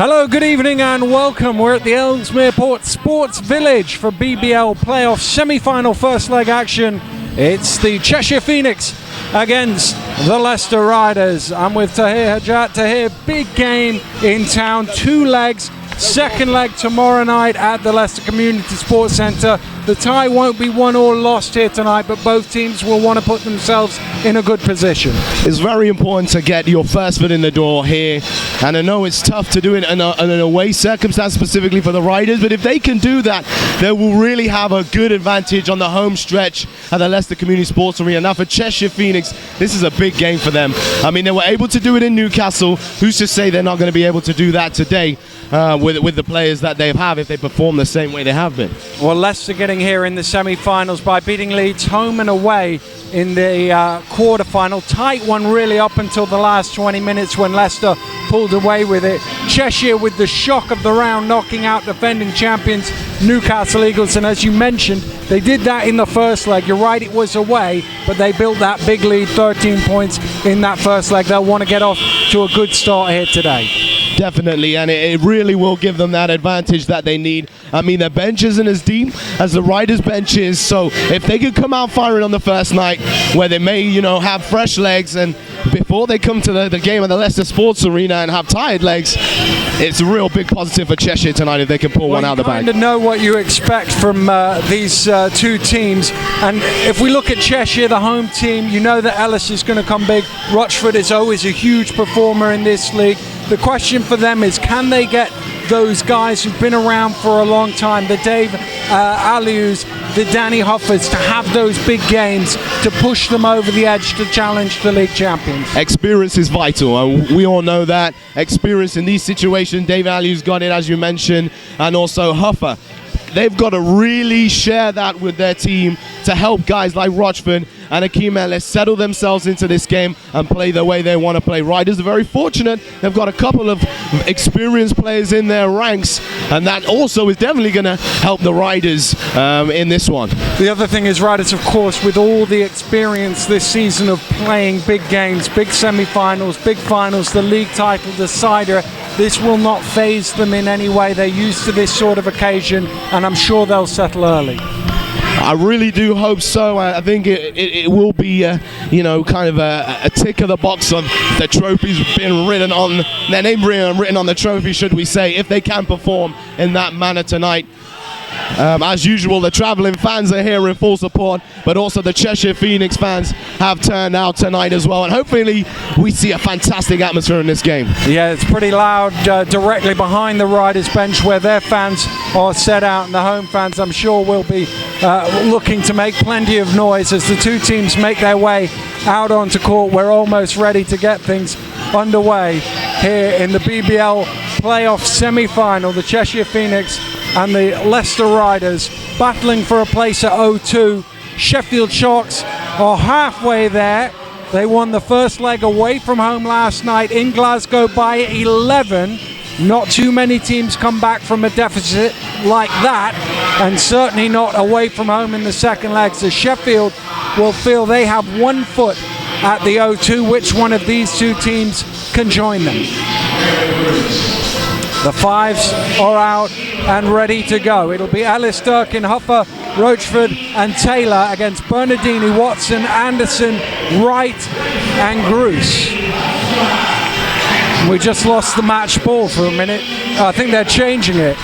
Hello, good evening and welcome. We're at the Ellesmere Port Sports Village for BBL Playoff Semi-Final first leg action. It's the Cheshire Phoenix against the Leicester Riders. I'm with Tahir Hajat. Tahir, big game in town, 2 legs. Second leg tomorrow night at the Leicester Community Sports Centre. The tie won't be won or lost here tonight, but both teams will want to put themselves in a good position. It's very important to get your first foot in the door here, and I know it's tough to do it in an away circumstance specifically for the Riders, but if they can do that, they will really have a good advantage on the home stretch at the Leicester Community Sports Arena. Now for Cheshire Phoenix, this is a big game for them. I mean, they were able to do it in Newcastle. Who's to say they're not going to be able to do that today with the players that they have if they perform the same way they have been? Well, Leicester getting here in the semi-finals by beating Leeds home and away in the quarter-final. Tight one really up until the last 20 minutes when Leicester pulled away with it. Cheshire with the shock of the round, knocking out defending champions Newcastle Eagles, and as you mentioned, they did that in the first leg. You're right, it was away, but they built that big lead, 13 points in that first leg. They'll want to get off to a good start here today. Definitely, and it really will give them that advantage that they need. I mean, their bench isn't as deep as the Riders' bench is, so if they could come out firing on the first night, where they may, have fresh legs, and before they come to the game at the Leicester Sports Arena and have tired legs, it's a real big positive for Cheshire tonight if they can pull one out of the bag. You kind of know what you expect from these two teams, and if we look at Cheshire, the home team, you know that Ellis is going to come big. Rochford is always a huge performer in this league. The question for them is, can they get those guys who've been around for a long time, the Dave Alius, the Danny Hoffers, to have those big games to push them over the edge to challenge the league champions? Experience is vital. We all know that. Experience in these situations. Dave Alius got it, as you mentioned, and also Hoffer. They've got to really share that with their team to help guys like Rochford and Akeem Ellis settle themselves into this game and play the way they want to play. Riders are very fortunate. They've got a couple of experienced players in their ranks, and that also is definitely going to help the Riders in this one. The other thing is Riders, of course, with all the experience this season of playing big games, big semi-finals, big finals, the league title decider, this will not faze them in any way. They're used to this sort of occasion, and I'm sure they'll settle early. I really do hope so. I think it will be, kind of a tick of the box of the trophies being written on, their name written on the trophy, should we say, if they can perform in that manner tonight. As usual, the travelling fans are here in full support, but also the Cheshire Phoenix fans have turned out tonight as well, and hopefully we see a fantastic atmosphere in this game. Yeah, it's pretty loud directly behind the Riders bench where their fans are set out, and the home fans, I'm sure, will be looking to make plenty of noise as the two teams make their way out onto court. We're almost ready to get things underway here in the BBL Playoff Semi-Final. The Cheshire Phoenix and the Leicester Riders battling for a place at 0-2. Sheffield Sharks are halfway there. They won the first leg away from home last night in Glasgow by 11. Not too many teams come back from a deficit like that, and certainly not away from home in the second leg. So Sheffield will feel they have 1 foot at the 0-2. Which one of these two teams can join them? The fives are out and ready to go. It'll be Ellis, Durkin, Hoffer, Rochford and Taylor against Bernardini, Watson, Anderson, Wright and Bruce. We just lost the match ball for a minute. I think they're changing it.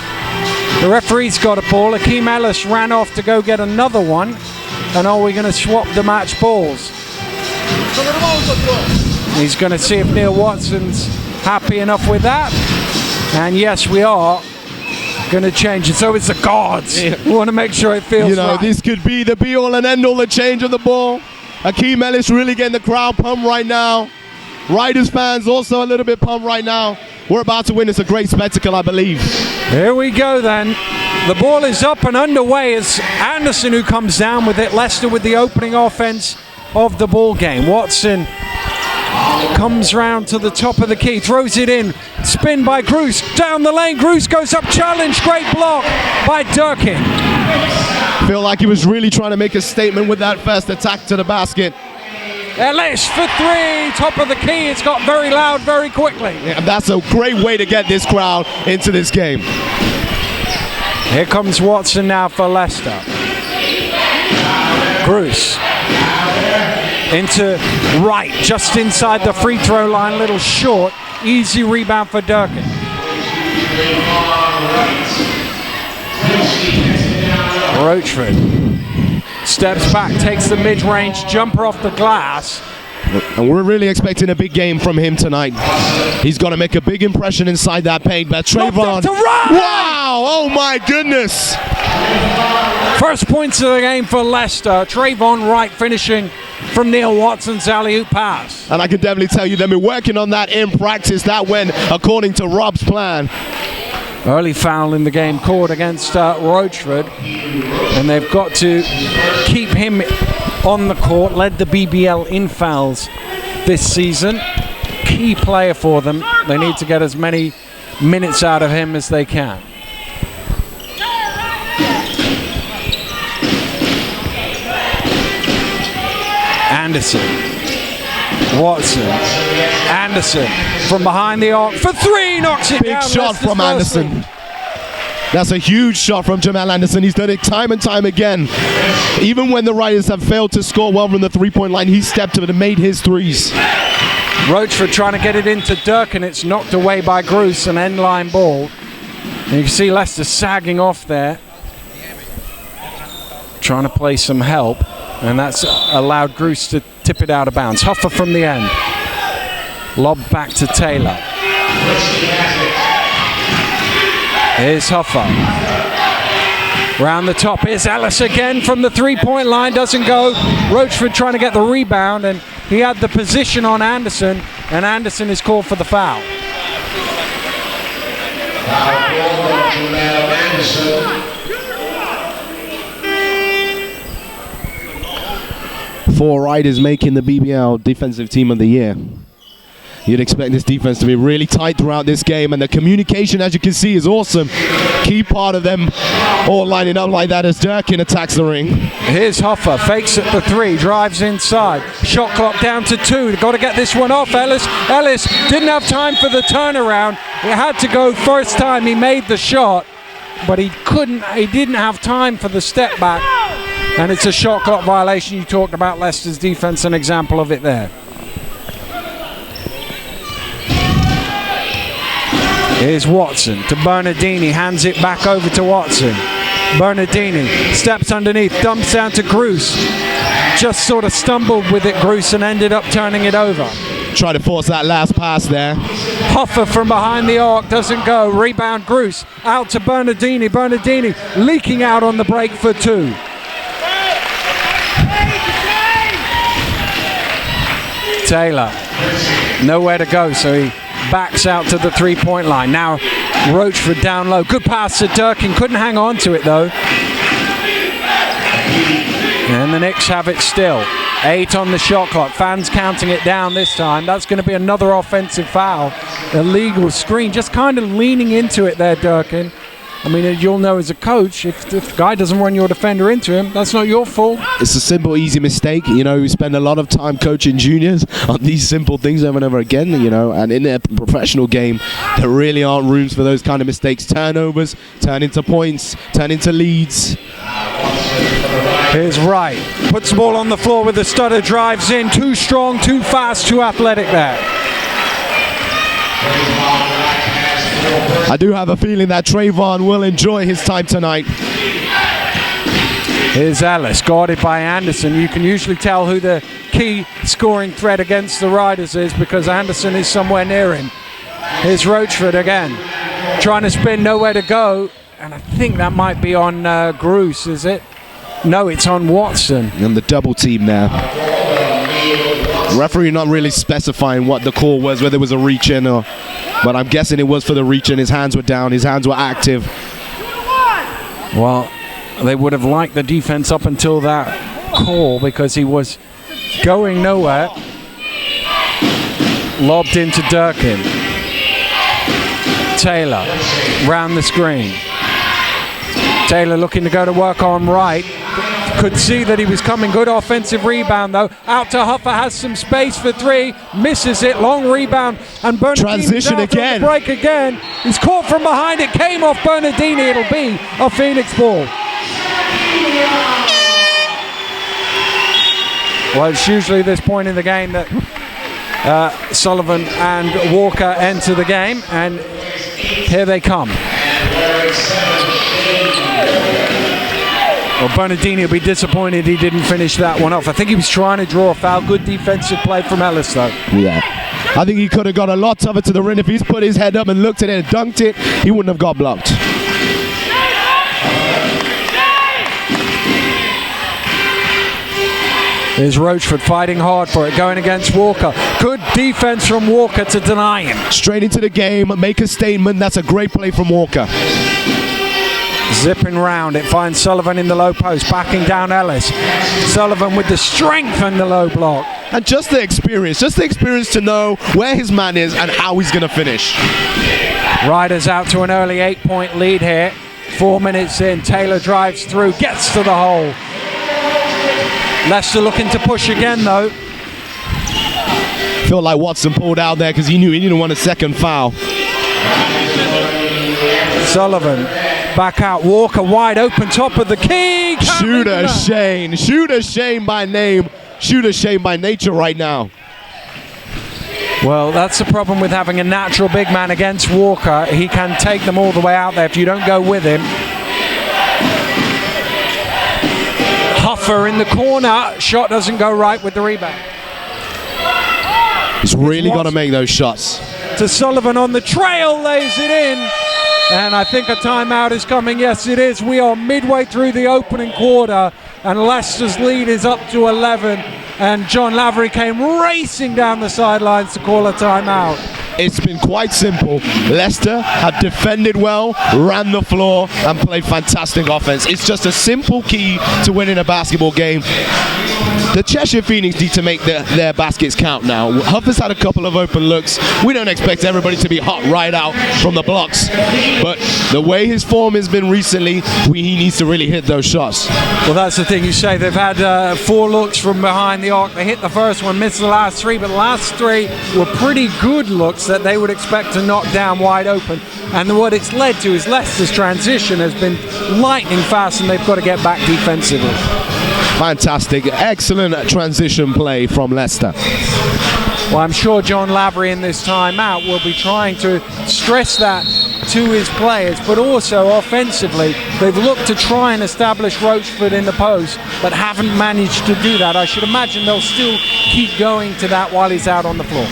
The referee's got a ball. Akeem Ellis ran off to go get another one. And are we going to swap the match balls? He's going to see if Neil Watson's happy enough with that. And yes, we are going to change it. So it's the cards. Yeah. We want to make sure it feels right. This could be the be-all and end-all, the change of the ball. Akeem Ellis really getting the crowd pumped right now. Riders fans also a little bit pumped right now. We're about to witness a great spectacle, I believe. Here we go then. The ball is up and underway. It's Anderson who comes down with it. Leicester with the opening offense of the ball game. Watson comes round to the top of the key, throws it in, spin by Gruce, down the lane, Gruce goes up, challenge, great block by Durkin. Feel like he was really trying to make a statement with that first attack to the basket. Ellis for three, top of the key. It's got very loud very quickly. Yeah, that's a great way to get this crowd into this game. Here comes Watson now for Leicester. Bruce into right, just inside the free throw line, a little short. Easy rebound for Durkin. Roachford steps back, takes the mid-range jumper off the glass. And we're really expecting a big game from him tonight. He's got to make a big impression inside that paint. But Trayvon, wow, oh my goodness. First points of the game for Leicester. Trayvon Wright finishing from Neil Watson's alley-oop pass. And I can definitely tell you they've been working on that in practice. That went according to Rob's plan. Early foul in the game called against Roachford, and they've got to keep him on the court. Led the BBL in fouls this season. Key player for them. They need to get as many minutes out of him as they can. Anderson, Watson, Anderson from behind the arc for three, knocks it down. Big shot from Anderson. That's a huge shot from Jamal Anderson. He's done it time and time again. Even when the Riders have failed to score well from the three-point line, he stepped up and made his threes. Roachford trying to get it into Durkin. It's knocked away by Gruce, an end-line ball. And you can see Leicester sagging off there, trying to play some help, and that's allowed Gruce to tip it out of bounds. Huffer from the end. Lob back to Taylor. Here's Huffer. Round the top. Here's Ellis again from the three-point line. Doesn't go. Roachford trying to get the rebound, and he had the position on Anderson, and Anderson is called for the foul. Four Riders making the BBL Defensive Team of the Year. You'd expect this defense to be really tight throughout this game, and the communication, as you can see, is awesome. Key part of them all lining up like that as Durkin attacks the ring. Here's Huffer, fakes it for three, drives inside. Shot clock down to two. Got to get this one off. Ellis didn't have time for the turnaround. It had to go first time he made the shot, but he didn't have time for the step back. And it's a shot clock violation. You talked about Leicester's defense, an example of it there. Here's Watson to Bernardini, hands it back over to Watson. Bernardini steps underneath, dumps down to Gruce. Just sort of stumbled with it, Gruce, and ended up turning it over. Try to force that last pass there. Huffer from behind the arc, doesn't go. Rebound Gruce, out to Bernardini. Bernardini leaking out on the break for two. Taylor, nowhere to go, so he backs out to the three-point line. Now Roachford down low. Good pass to Durkin. Couldn't hang on to it though. And the Knicks have it still. 8 on the shot clock. Fans counting it down this time. That's going to be another offensive foul. Illegal screen. Just kind of leaning into it there, Durkin. I mean, you'll know as a coach, if the guy doesn't run your defender into him, that's not your fault. It's a simple, easy mistake. You know, we spend a lot of time coaching juniors on these simple things over and over again, you know, and in their professional game, there really aren't rooms for those kind of mistakes. Turnovers turn into points, turn into leads. Here's Wright. Puts the ball on the floor with the stutter, drives in. Too strong, too fast, too athletic there. I do have a feeling that Trayvon will enjoy his time tonight. Here's Ellis, guarded by Anderson. You can usually tell who the key scoring threat against the Riders is because Anderson is somewhere near him. Here's Roachford again, trying to spin, nowhere to go. And I think that might be on Gruce, is it? No, it's on Watson. And the double team there. Referee not really specifying what the call was, whether it was a reach in or... But I'm guessing it was for the reach in. His hands were down. His hands were active. Well, they would have liked the defense up until that call because he was going nowhere. Lobbed into Durkin. Taylor round the screen. Taylor looking to go to work on Wright. Could see that he was coming. Good offensive rebound though. Out to Huffer, has some space for three, misses it. Long rebound, and Bernardini transition again. Break again. He's caught from behind. It came off Bernardini. It'll be a Phoenix ball. Well, it's usually this point in the game that Sullivan and Walker enter the game, and here they come. Well, Bernardini will be disappointed he didn't finish that one off. I think he was trying to draw a foul. Good defensive play from Ellis, though. Yeah. I think he could have got a lot tougher to the rim. If he's put his head up and looked at it and dunked it, he wouldn't have got blocked. Here's Rochford fighting hard for it, going against Walker. Good defense from Walker to deny him. Straight into the game, make a statement. That's a great play from Walker. Zipping round, it finds Sullivan in the low post, backing down Ellis. Sullivan with the strength and the low block. And just the experience to know where his man is and how he's going to finish. Riders out to an early 8-point lead here. 4 minutes in, Taylor drives through, gets to the hole. Leicester looking to push again though. Felt like Watson pulled out there because he knew he didn't want a second foul. Sullivan back out, Walker wide open, top of the key. Shooter Shane by name, Shooter Shane by nature right now. Well, that's the problem with having a natural big man against Walker. He can take them all the way out there if you don't go with him. Huffer in the corner, shot doesn't go right with the rebound. He's really got to make those shots. To Sullivan on the trail, lays it in. And I think a timeout is coming. Yes, it is. We are midway through the opening quarter, and Leicester's lead is up to 11. And John Lavery came racing down the sidelines to call a timeout. It's been quite simple. Leicester have defended well, ran the floor, and played fantastic offense. It's just a simple key to winning a basketball game. The Cheshire Phoenix need to make their baskets count now. Huffer's had a couple of open looks. We don't expect everybody to be hot right out from the blocks, but the way his form has been recently, he needs to really hit those shots. Well, that's the thing you say. They've had 4 looks from behind the arc. They hit the first one, missed the last 3, but the last 3 were pretty good looks that they would expect to knock down wide open. And what it's led to is Leicester's transition has been lightning fast, and they've got to get back defensively. Fantastic, excellent transition play from Leicester. Well, I'm sure John Lavery in this timeout will be trying to stress that to his players, but also offensively, they've looked to try and establish Rochford in the post, but haven't managed to do that. I should imagine they'll still keep going to that while he's out on the floor.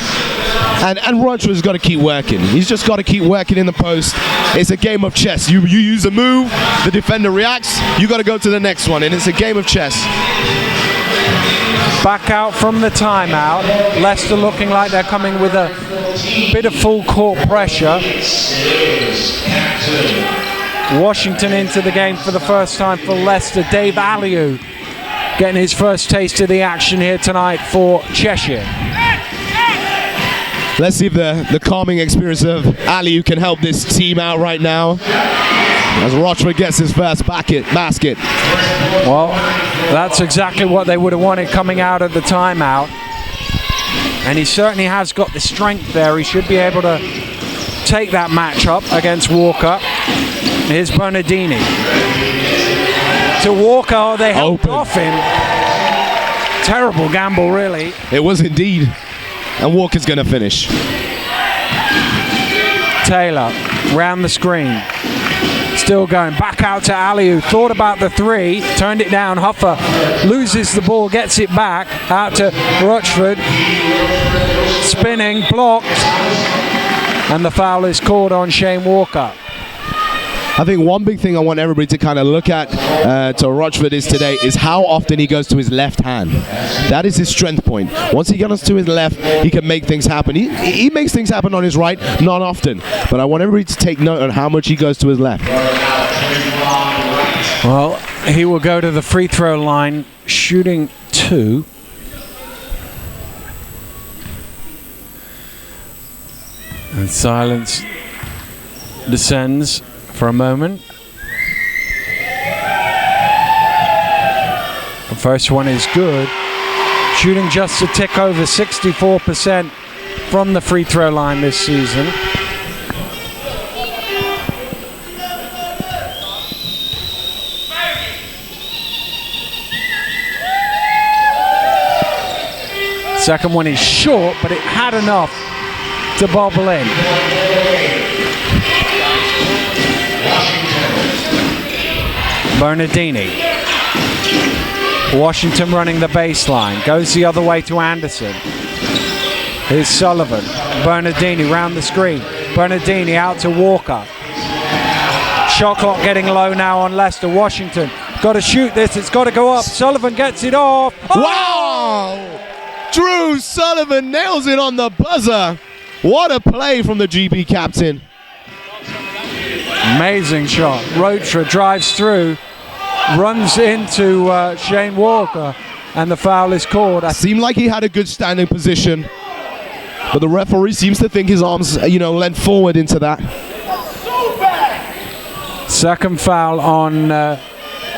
And Rochford's got to keep working. He's just got to keep working in the post. It's a game of chess. You use a move, the defender reacts, you got to go to the next one, and it's a game of chess. Back out from the timeout. Leicester looking like they're coming with a bit of full court pressure. Washington into the game for the first time for Leicester. Dave Aliu getting his first taste of the action here tonight for Cheshire. Let's see if the calming experience of Aliu can help this team out right now as Rochford gets his first basket. Well, that's exactly what they would have wanted coming out of the timeout. And he certainly has got the strength there. He should be able to take that matchup against Walker. Here's Bernardini. To Walker, oh, they helped off him. Terrible gamble, really. It was indeed. And Walker's going to finish. Taylor, round the screen. Still going, back out to Aliu. Thought about the 3, turned it down. Huffer loses the ball, gets it back. Out to Rochford. Spinning, blocked. And the foul is called on Shane Walker. I think one big thing I want everybody to kind of look at to Rochford today is how often he goes to his left hand. That is his strength point. Once he gets to his left, he can make things happen. He makes things happen on his right, not often. But I want everybody to take note on how much he goes to his left. Well, he will go to the free throw line, shooting 2. And silence descends for a moment. First one is good. Shooting just a tick over 64% from the free throw line this season. Second one is short, but it had enough to bobble in. Bernardini. Washington running the baseline. Goes the other way to Anderson. Here's Sullivan. Bernardini round the screen. Bernardini out to Walker. Shot clock getting low now on Leicester. Washington got to shoot this. It's got to go up. Sullivan gets it off. Oh! Wow! Drew Sullivan nails it on the buzzer. What a play from the GB captain. Amazing shot. Rotra drives through, runs into Shane Walker, and the foul is called. Seemed like he had a good standing position, but the referee seems to think his arms, leant forward into that. Second foul on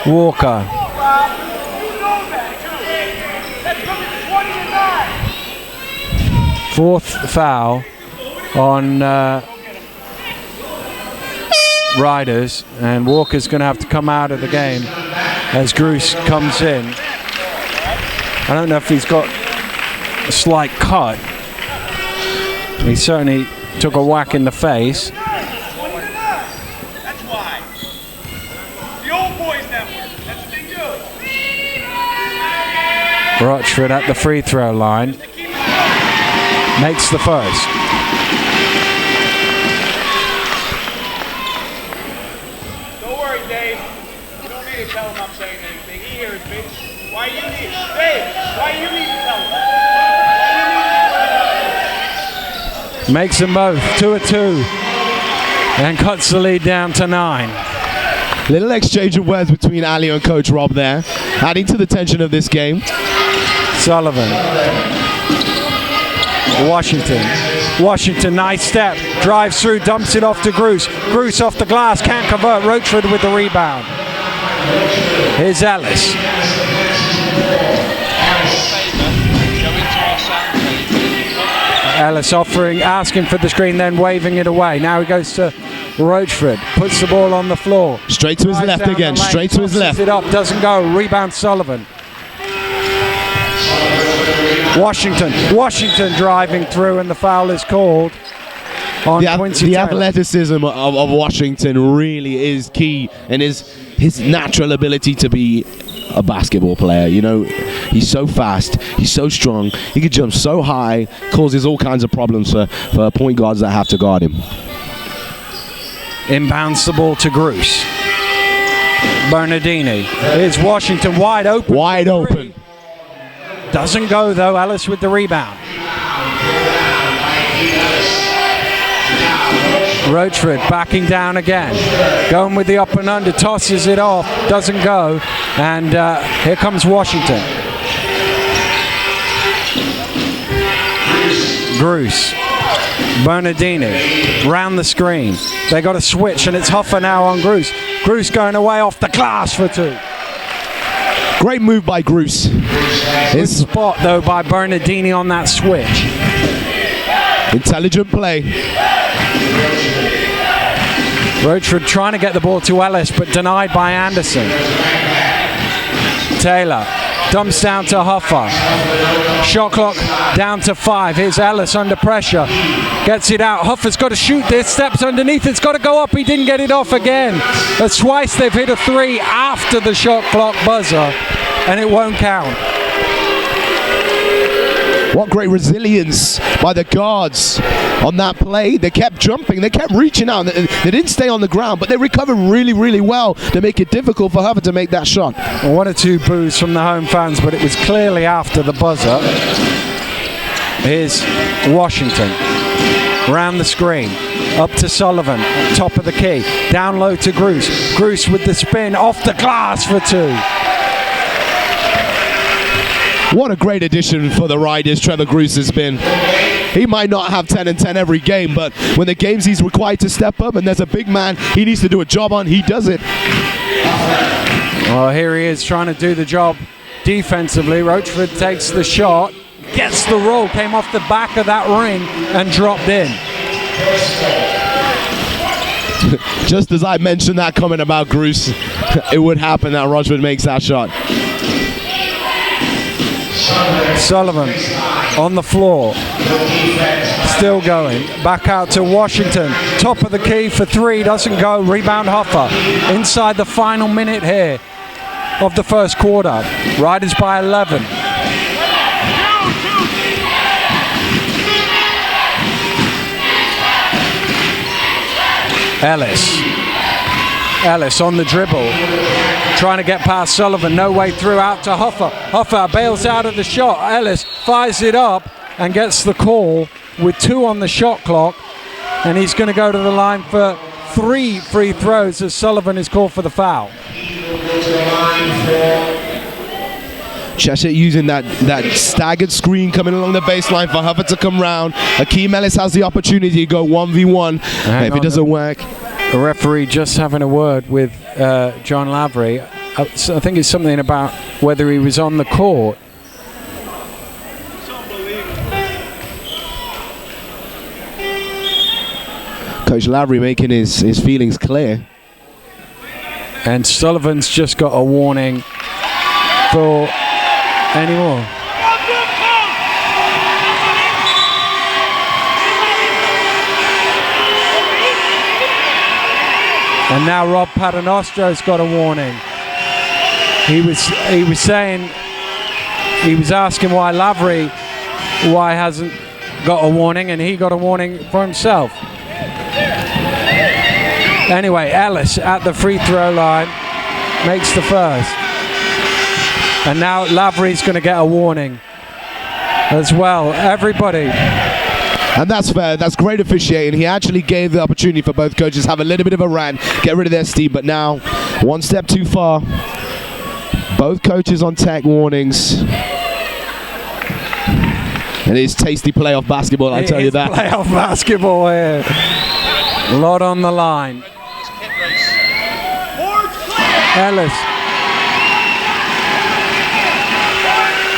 Walker. Fourth foul on Riders, and Walker's going to have to come out of the game as Gruce comes in. I don't know if he's got a slight cut. He certainly took a whack in the face. That's why. The old boys network. That's what they do. Rochford at the free throw line. Makes the first. Don't worry, Dave. You don't need to tell him I'm saying anything. He hears me. Why you need Dave, why you need to tell him? Makes them both 2-2 and cuts the lead down to 9. Little exchange of words between Ali and Coach Rob there, adding to the tension of this game. Sullivan. Washington, nice step, drives through, dumps it off to Gruce. Gruce off the glass, can't convert. Rochford with the rebound. Here's Ellis. Ellis asking for the screen, then waving it away. Now he goes to Rochford, puts the ball on the floor. Straight to his left again, straight to his left. It up, doesn't go, rebound Sullivan. Washington driving through, and the foul is called on Quincy The Taylor. athleticism of Washington really is key, and his natural ability to be a basketball player. He's so fast, he's so strong, he can jump so high, causes all kinds of problems for point guards that have to guard him. Inbounds the ball to Gruce. Bernardini. Here's Washington wide open. Wide open. Doesn't go though. Ellis with the rebound. Rochford backing down again. Going with the up and under. Tosses it off. Doesn't go. And here comes Washington. Gruce. Bernardini. Round the screen. They got a switch, and it's Huffer now on Gruce. Gruce going away off the glass for 2. Great move by Gruce. Good spot though by Bernardini on that switch. Intelligent play. Rochford trying to get the ball to Ellis, but denied by Anderson. Taylor dumps down to Huffer. Shot clock down to 5. Here's Ellis under pressure. Gets it out. Huffer's got to shoot this. Steps underneath. It's got to go up. He didn't get it off again. That's twice they've hit a 3 after the shot clock buzzer, and it won't count. What great resilience by the guards on that play. They kept jumping, they kept reaching out. They didn't stay on the ground, but they recovered really, really well to make it difficult for Huffer to make that shot. 1 or 2 boos from the home fans, but it was clearly after the buzzer. Here's Washington. Round the screen. Up to Sullivan. Top of the key. Down low to Gruce. Gruce with the spin off the glass for 2. What a great addition for the Riders Trevor Gruce has been. He might not have 10 and 10 every game, but when the games he's required to step up and there's a big man he needs to do a job on, he does it. Well, here he is trying to do the job defensively. Roachford takes the shot, gets the roll, came off the back of that ring and dropped in. Just as I mentioned that comment about Bruce, it would happen that Roachford makes that shot. Sullivan on the floor, still going, back out to Washington, top of the key for three, doesn't go, rebound Hoffa, inside the final minute here of the first quarter, Riders by 11. Ellis on the dribble, trying to get past Sullivan, no way through, out to Hoffa. Hoffa bails out of the shot. Ellis fires it up and gets the call with 2 on the shot clock, and he's going to go to the line for 3 free throws as Sullivan is called for the foul. Cheshire using that staggered screen coming along the baseline for Hoffa to come round. Akeem Ellis has the opportunity to go 1v1. If it doesn't work. The referee just having a word with John Lavery. I think it's something about whether he was on the court. Coach Lavery making his feelings clear. And Sullivan's just got a warning for any more. And now Rob Paternostro's got a warning. He was saying, he was asking why Lavery hasn't got a warning, and he got a warning for himself. Anyway, Ellis at the free throw line makes the first. And now Lavery's going to get a warning as well. Everybody. And that's fair. That's great officiating. He actually gave the opportunity for both coaches to have a little bit of a rant, get rid of their steam, but now one step too far. Both coaches on tech warnings. It is tasty playoff basketball, I tell you that. Playoff basketball here. A lot on the line. Ellis.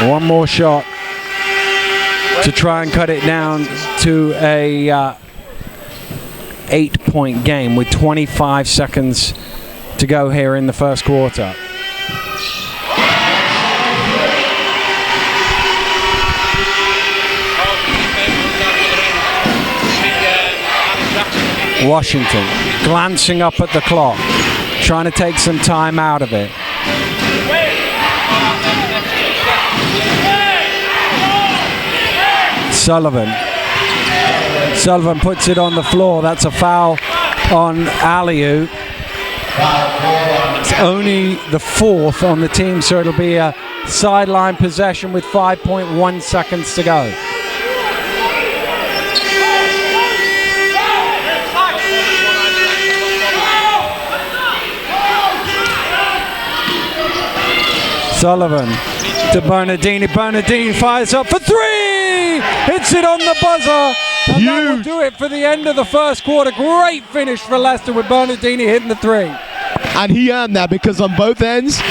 One more shot to try and cut it down to a 8-point game with 25 seconds to go here in the first quarter. Washington glancing up at the clock, trying to take some time out of it. Sullivan puts it on the floor. That's a foul on Aliu. It's only the 4th on the team, so it'll be a sideline possession with 5.1 seconds to go. Sullivan to Bernardini. Bernardini fires up for 3! Hits it on the buzzer. And that will do it for the end of the first quarter. Great finish for Leicester with Bernardini hitting the 3. And he earned that because on both ends,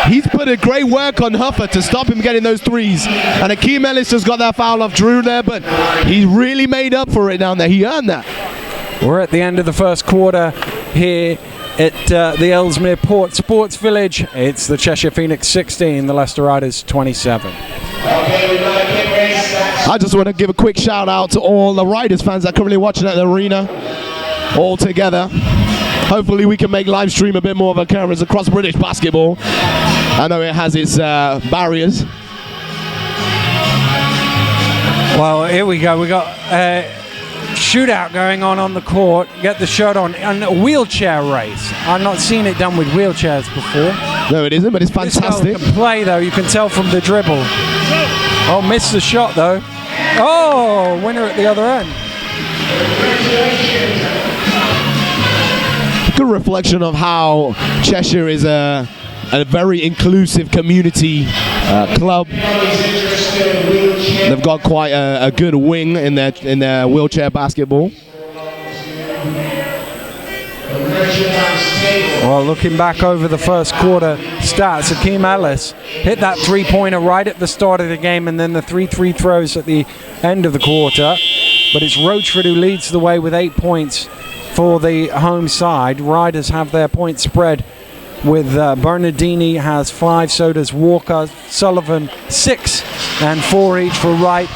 he's put a great work on Hoffa to stop him getting those threes. And Akeem Ellis has got that foul off Drew there, but he really made up for it down there. He earned that. We're at the end of the first quarter here at the Ellesmere Port Sports Village. It's the Cheshire Phoenix 16, the Leicester Riders 27. I just want to give a quick shout out to all the Riders fans that are currently watching at the arena, all together. Hopefully we can make live stream a bit more of a cameras across British basketball. I know it has its barriers. Well, here we go. We got shootout going on the court. Get the shot on, and a wheelchair race. I've not seen it done with wheelchairs before. No, it isn't, but it's fantastic. This girl can play though. You can tell from the dribble. Oh, missed the shot though. Oh, winner at the other end. Good reflection of how Cheshire is a very inclusive community club. They've got quite a good wing in their wheelchair basketball. Well, looking back over the first quarter stats, Akeem Ellis hit that three-pointer right at the start of the game, and then the 3 free throws at the end of the quarter. But it's Roachford who leads the way with 8 points for the home side. Riders have their point spread with Bernardini has 5, so does Walker, Sullivan 6, and 4 each for Wright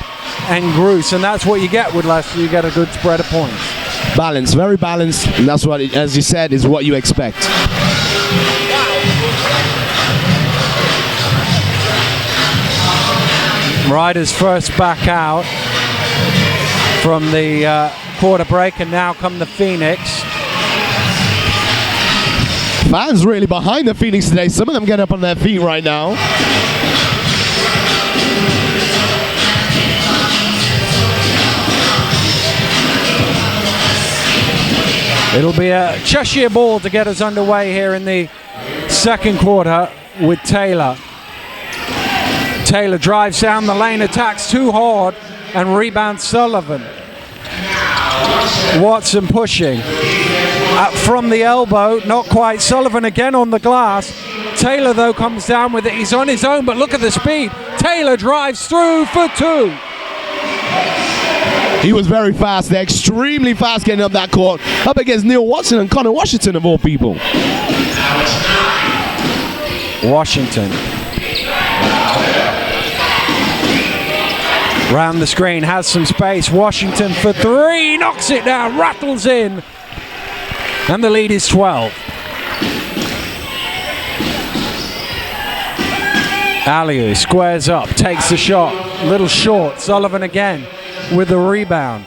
and Bruce. And that's what you get with Leicester. You get a good spread of points. Balanced, very balanced, and that's what, as you said, is what you expect. Riders first back out from the quarter break, and now come the Phoenix. Fans really behind the Phoenix today. Some of them get up on their feet right now. It'll be a Cheshire ball to get us underway here in the second quarter with Taylor. Taylor drives down the lane, attacks too hard, and rebounds Sullivan. Watson pushing. From the elbow, not quite. Sullivan again on the glass. Taylor, though, comes down with it. He's on his own, but look at the speed. Taylor drives through for 2. He was very fast. They're extremely fast getting up that court. Up against Neil Watson and Connor Washington, of all people. Washington. Round the screen, has some space. Washington for 3, knocks it down, rattles in. And the lead is 12. Aliu squares up, takes the shot, little short. Sullivan again with the rebound.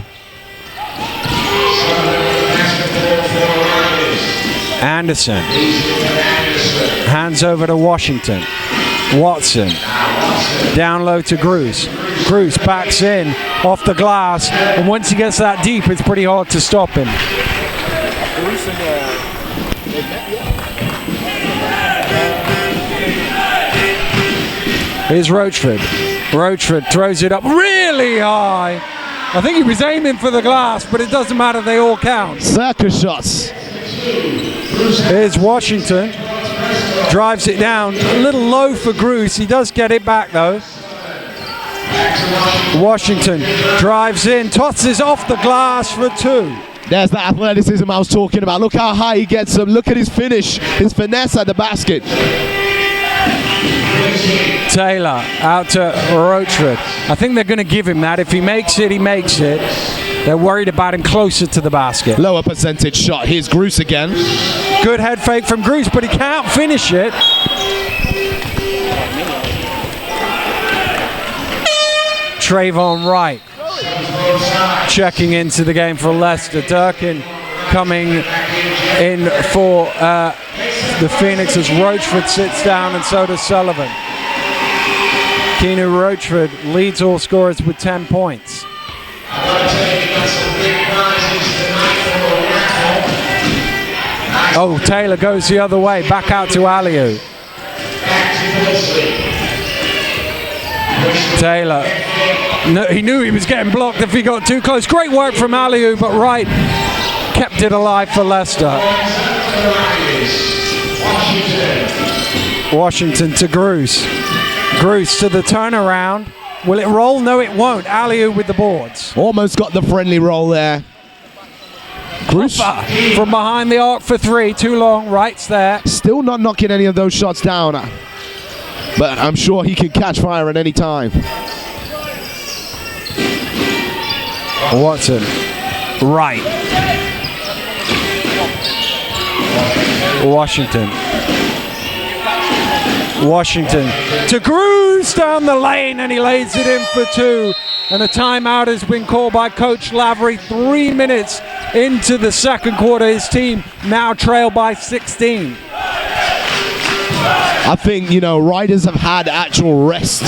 Anderson hands over to Washington. Watson down low to Bruce. Bruce backs in off the glass, and once he gets that deep, it's pretty hard to stop him. Here's Roachford. Roachford throws it up really high. I think he was aiming for the glass, but it doesn't matter, they all count. Circus shots. Here's Washington. Drives it down. A little low for Bruce. He does get it back, though. Washington drives in, tosses off the glass for 2. There's the athleticism I was talking about. Look how high he gets them. Look at his finish, his finesse at the basket. Taylor out to Roachford. I think they're going to give him that. If he makes it, he makes it. They're worried about him closer to the basket. Lower percentage shot. Here's Bruce again. Good head fake from Bruce, but he can't finish it. Trayvon Wright checking into the game for Leicester. Durkin coming in for the Phoenix as Roachford sits down, and so does Sullivan. Keanu Roachford leads all scorers with 10 points. Oh, Taylor goes the other way, back out to Aliu. Taylor, no, he knew he was getting blocked if he got too close. Great work from Aliu, but Wright kept it alive for Leicester. Washington to Bruce. Bruce to the turnaround. Will it roll? No, it won't. Aliu with the boards. Almost got the friendly roll there. Bruce from behind the arc for 3. Too long. Wright's there. Still not knocking any of those shots down. But I'm sure he can catch fire at any time. Watson. Wright. Washington. Washington to Cruz down the lane, and he lays it in for 2. And a timeout has been called by Coach Lavery. 3 minutes into the second quarter. His team now trail by 16. I think, riders have had actual rest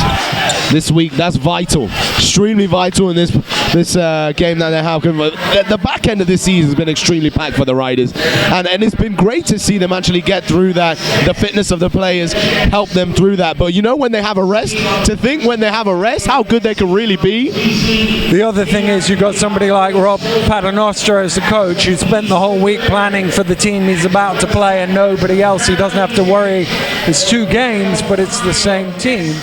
this week. That's vital, extremely vital in this game that they have. The back end of this season has been extremely packed for the Riders, and it's been great to see them actually get through that. The fitness of the players help them through that. But you know, when they have a rest, to think when they have a rest, how good they can really be. The other thing is you've got somebody like Rob Paternoster as the coach who spent the whole week planning for the team he's about to play and nobody else. He doesn't have to worry. It's 2 games, but it's the same team.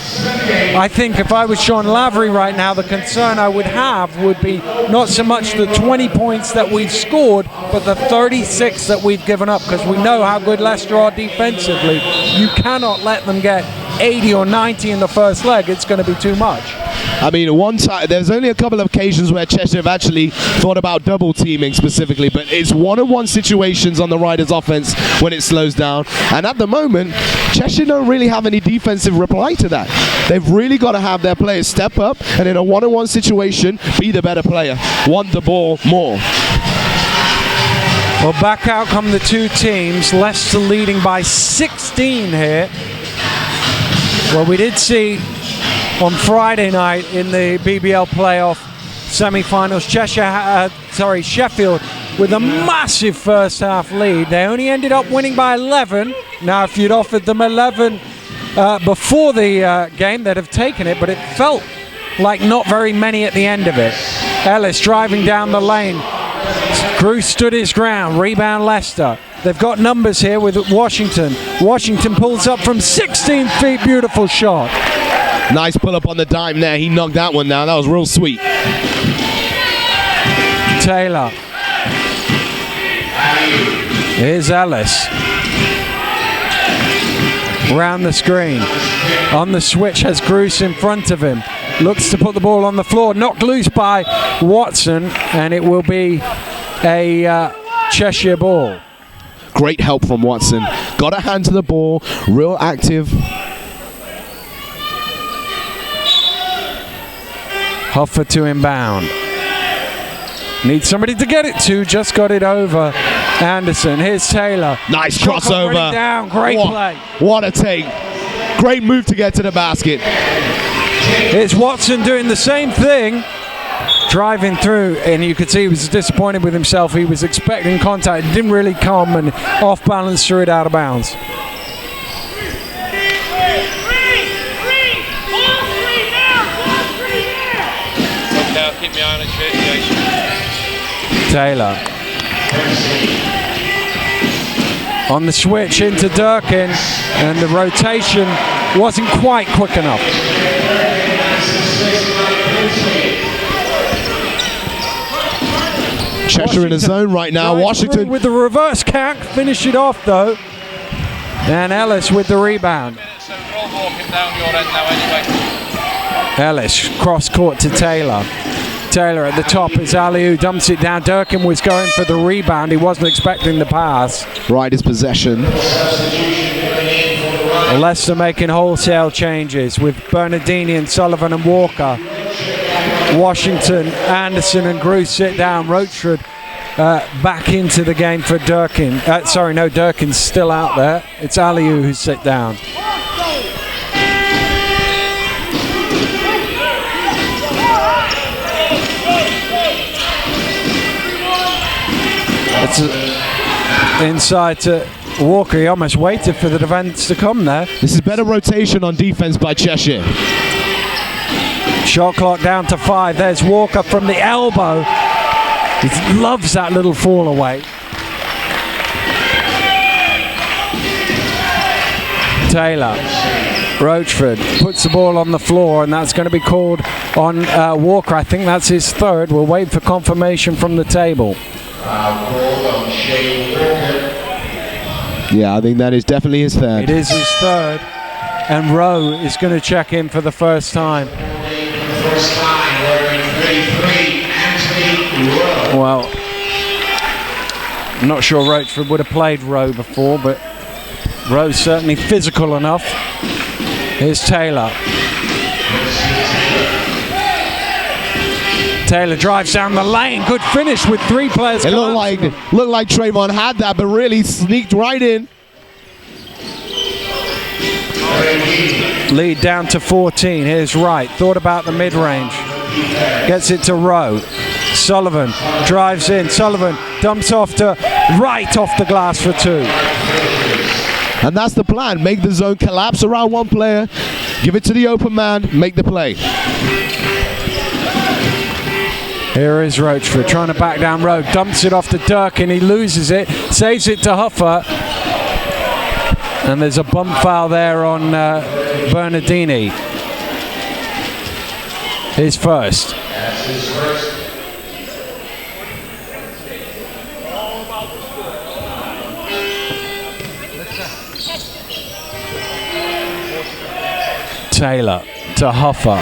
I think if I was Sean Lavery right now, the concern I would have would be not so much the 20 points that we've scored, but the 36 that we've given up, because we know how good Leicester are defensively. You cannot let them get 80 or 90 in the first leg. It's going to be too much. I mean, one time, there's only a couple of occasions where Cheshire have actually thought about double teaming specifically, but it's one-on-one situations on the Riders' offense when it slows down. And at the moment, Cheshire don't really have any defensive reply to that. They've really got to have their players step up and in a one-on-one situation, be the better player, want the ball more. Well, back out come the 2 teams. Leicester leading by 16 here. Well, we did see on Friday night in the BBL Playoff Semi-Finals, Sheffield with a massive first half lead. They only ended up winning by 11. Now, if you'd offered them 11 before the game, they'd have taken it, but it felt like not very many at the end of it. Ellis driving down the lane. Bruce stood his ground. Rebound Leicester. They've got numbers here with Washington. Washington pulls up from 16 feet. Beautiful shot. Nice pull up on the dime there. He knocked that one down. That was real sweet. Taylor. Here's Ellis. Round the screen. On the switch has Bruce in front of him. Looks to put the ball on the floor. Knocked loose by Watson. And it will be a Cheshire ball. Great help from Watson. Got a hand to the ball. Real active. Hoffer to inbound. Needs somebody to get it to. Just got it over Anderson. Here's Taylor. Nice crossover. Down. Great play. What a take. Great move to get to the basket. Here's Watson doing the same thing. Driving through, and you could see he was disappointed with himself. He was expecting contact. It didn't really come, and off balance threw it out of bounds. Keep me on it, Taylor. On the switch into Durkin, and the rotation wasn't quite quick enough. Cheshire in his zone right now. Washington with the reverse cack, finish it off though. And Ellis with the rebound. Ellis cross court to Taylor. Taylor at the top is Aliou, dumps it down. Durkin was going for the rebound. He wasn't expecting the pass. Riders possession. Leicester making wholesale changes with Bernardini and Sullivan and Walker. Washington, Anderson and Bruce sit down. Roachford back into the game for Durkin. Durkin's still out there. It's Aliou who sit down. It's inside to Walker. He almost waited for the defense to come there. This is better rotation on defense by Cheshire. Shot clock down to 5. There's Walker from the elbow. He loves that little fall away. Taylor. Roachford puts the ball on the floor, and that's going to be called on Walker. I think that's his third. We'll wait for confirmation from the table. Yeah, I think that is definitely his third. It is his third. And Rowe is going to check in for the first time. Well, I'm not sure Roachford would have played Rowe before, but Rowe's certainly physical enough. Here's Taylor. Taylor drives down the lane. Good finish with 3 players. It looked like Trayvon had that, but really sneaked right in. Lead down to 14. Here's Wright. Thought about the mid-range. Gets it to Rowe. Sullivan drives in. Sullivan dumps off to Wright off the glass for 2. And that's the plan. Make the zone collapse around one player. Give it to the open man. Make the play. Here is Roachford trying to back down Rowe. Dumps it off to Durkin. He loses it. Saves it to Huffer. And there's a bump foul there on Bernardini. His first. Taylor to Huffer.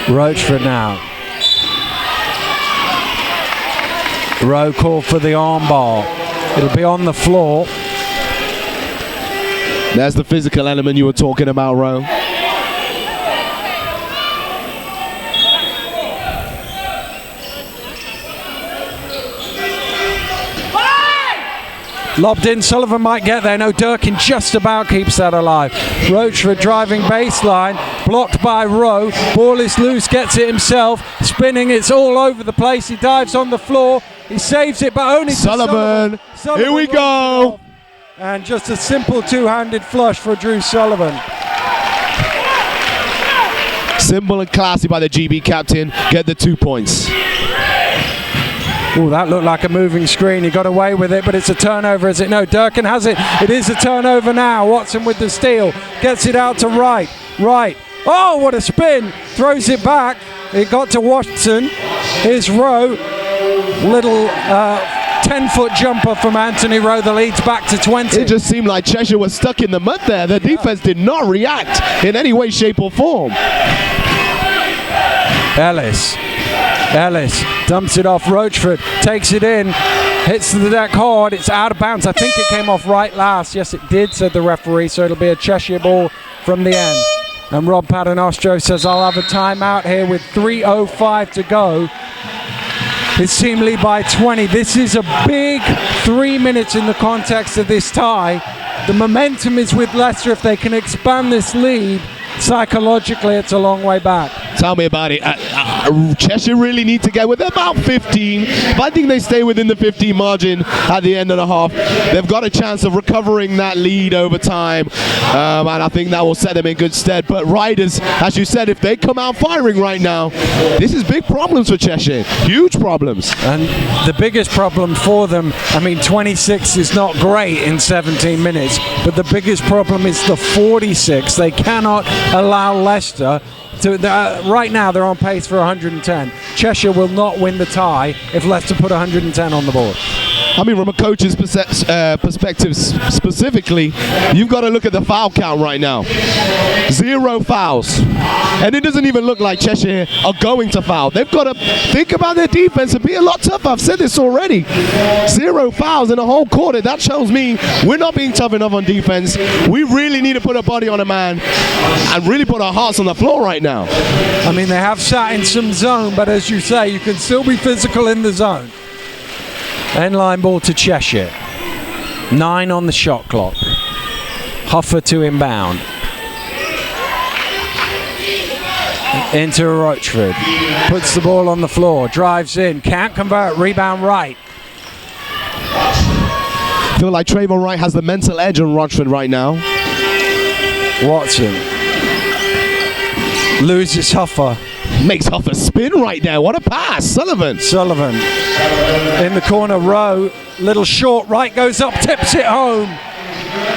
Roachford now. Rowe called for the armbar. It'll be on the floor. There's the physical element you were talking about, Rowe. Lobbed in, Sullivan might get there. No, Durkin just about keeps that alive. Roachford driving baseline, blocked by Rowe. Ball is loose, gets it himself, spinning, it's all over the place. He dives on the floor, he saves it, but only to Sullivan. Here we go. And just a simple two-handed flush for Drew Sullivan. Simple and classy by the GB captain. Get the 2 points. Oh, that looked like a moving screen. He got away with it, but it's a turnover, is it? No, Durkin has it. It is a turnover now. Watson with the steal. Gets it out to Wright. Wright. Oh, what a spin. Throws it back. It got to Watson. Here's Rowe. Little 10-foot jumper from Anthony Rowe. The lead's back to 20. It just seemed like Cheshire was stuck in the mud there. The defense did not react in any way, shape, or form. Ellis dumps it off. Roachford takes it in, hits the deck hard. It's out of bounds. I think it came off right last. Yes, it did, said the referee. So it'll be a Cheshire ball from the end. And Rob Paternostro says, I'll have a timeout here with 3:05 to go. His team lead by 20. This is a big 3 minutes in the context of this tie. The momentum is with Leicester. If they can expand this lead, psychologically, it's a long way back. Tell me about it. Cheshire really need to get with about 15. But I think they stay within the 15 margin at the end of the half. They've got a chance of recovering that lead over time. And I think that will set them in good stead. But Riders, as you said, if they come out firing right now, this is big problems for Cheshire. Huge problems. And the biggest problem for them, 26 is not great in 17 minutes. But the biggest problem is the 46. They cannot allow Leicester to, right now they're on pace for 110. Cheshire will not win the tie if Leicester put 110 on the board. From a coach's perspective specifically, you've got to look at the foul count right now. 0 fouls. And it doesn't even look like Cheshire are going to foul. They've got to think about their defense and be a lot tougher. I've said this already. 0 fouls in a whole quarter. That shows me we're not being tough enough on defense. We really need to put a body on a man and really put our hearts on the floor right now. They have sat in some zone, but as you say, you can still be physical in the zone. End line ball to Cheshire. 9 on the shot clock. Huffer to inbound. Into Roachford. Puts the ball on the floor. Drives in. Can't convert. Rebound Wright. I feel like Trayvon Wright has the mental edge on Roachford right now. Watson. Loses Huffer. Makes Huffer spin right there. What a pass. Sullivan. In the corner, Rowe. Little short. Wright goes up. Tips it home.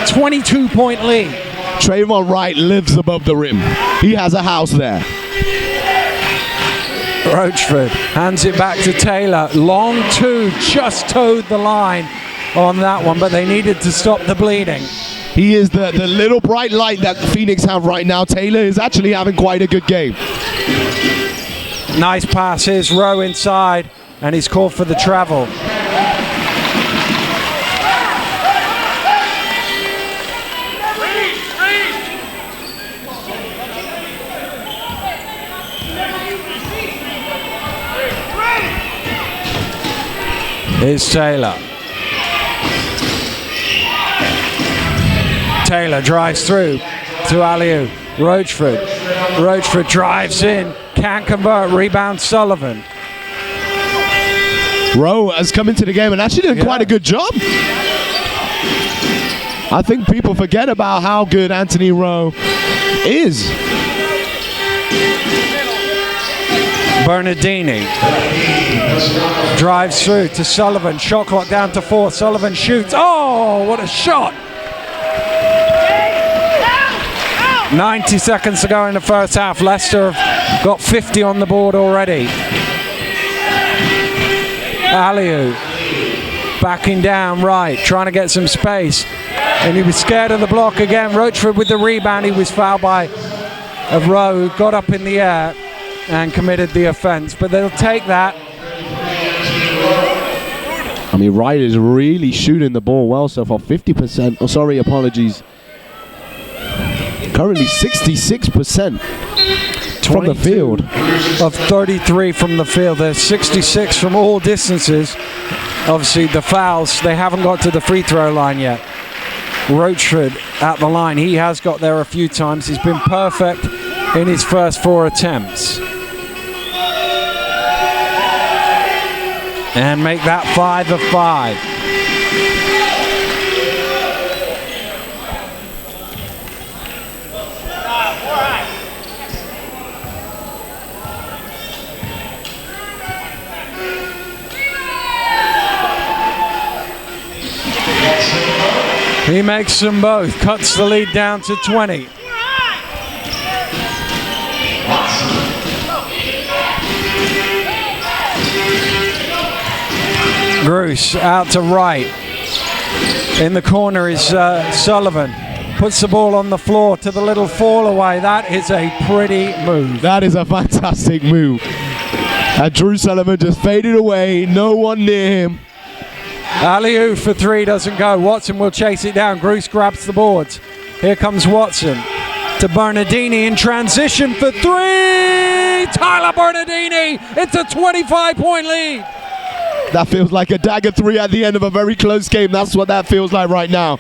22-point lead. Trayvon Wright lives above the rim. He has a house there. Roachford hands it back to Taylor. Long two. Just towed the line on that one, but they needed to stop the bleeding. He is the little bright light that Phoenix have right now. Taylor is actually having quite a good game. Nice pass. Here's Rowe inside, and he's called for the travel. Here's Taylor. Taylor drives through to Aliou. Roachford drives in, can't convert, rebound Sullivan. Rowe has come into the game and actually did quite a good job. I think people forget about how good Anthony Rowe is. Bernardini drives through to Sullivan. Shot clock down to 4. Sullivan shoots. Oh, what a shot! 90 seconds to go in the first half. Leicester have got 50 on the board already. Aliou backing down right, trying to get some space. And he was scared of the block again. Roachford with the rebound. He was fouled by Rowe, got up in the air and committed the offense. But they'll take that. I mean, Wright is really shooting the ball well so far. 50%. Oh, sorry, apologies. Currently 66% from the field. Of 33 from the field. There's 66 from all distances. Obviously, the fouls, they haven't got to the free throw line yet. Roachford at the line. He has got there a few times. He's been perfect in his first 4 attempts. And make that 5 of 5. He makes them both, cuts the lead down to 20. Bruce out to right. In the corner is Sullivan. Puts the ball on the floor to the little fall away. That is a pretty move. That is a fantastic move. And Drew Sullivan just faded away. No one near him. Aliou for 3 doesn't go. Watson will chase it down. Bruce grabs the boards. Here comes Watson to Bernardini in transition for 3. Tyler Bernardini. It's a 25-point lead. That feels like a dagger 3 at the end of a very close game. That's what that feels like right now.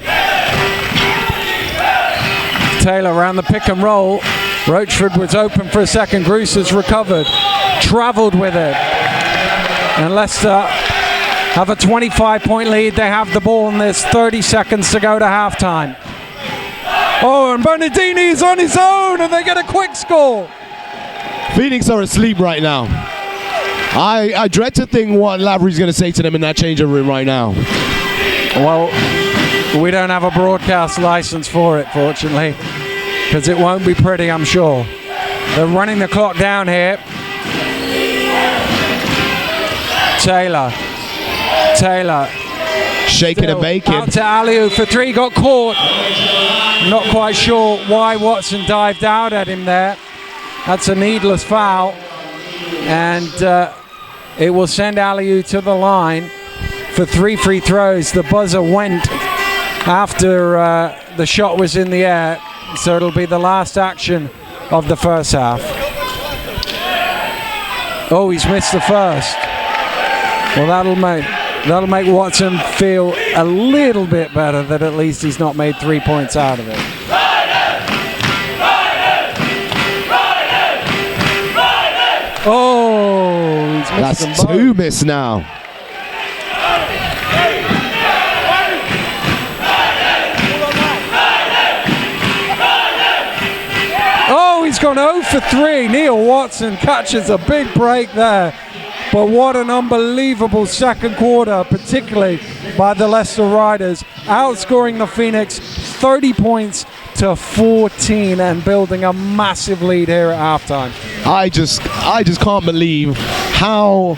Taylor around the pick and roll. Roachford was open for a second. Bruce has recovered. Traveled with it. And Leicester have a 25-point lead. They have the ball and there's 30 seconds to go to halftime. Oh, and Bernardini is on his own and they get a quick score. Phoenix are asleep right now. I dread to think what Lavery's going to say to them in that changing room right now. Well, we don't have a broadcast license for it, fortunately, because it won't be pretty, I'm sure. They're running the clock down here. Taylor. Shaking and baking. Out to Aliou for 3, got caught. Not quite sure why Watson dived out at him there. That's a needless foul. And it will send Aliou to the line for 3 free throws. The buzzer went after the shot was in the air. So it'll be the last action of the first half. Oh, he's missed the first. Well, that'll make Watson feel a little bit better that at least he's not made 3 points out of it. Oh, he's missed That's 2 missed now. Oh, he's gone 0 for 3. Neil Watson catches a big break there. But what an unbelievable second quarter, particularly by the Leicester Riders, outscoring the Phoenix 30 points to 14 and building a massive lead here at halftime. I just can't believe how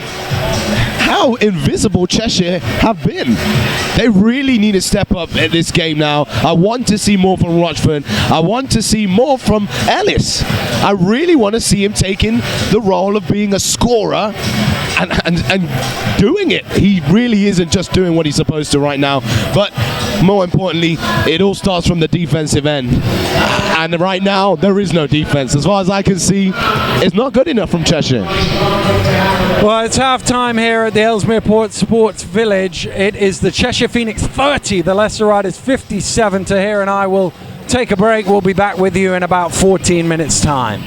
invisible Cheshire have been. They really need to step up in this game now. I want to see more from Rochford. I want to see more from Ellis. I really want to see him taking the role of being a scorer and doing it. He really isn't just doing what he's supposed to right now. But more importantly, it all starts from the defensive end. And right now, there is no defense. As far as I can see, it's not good enough from Cheshire. Well, it's half-time here at the Ellesmere Port Sports Village. It is the Cheshire Phoenix 30, the Leicester Riders 57 to here, and I will take a break. We'll be back with you in about 14 minutes' time.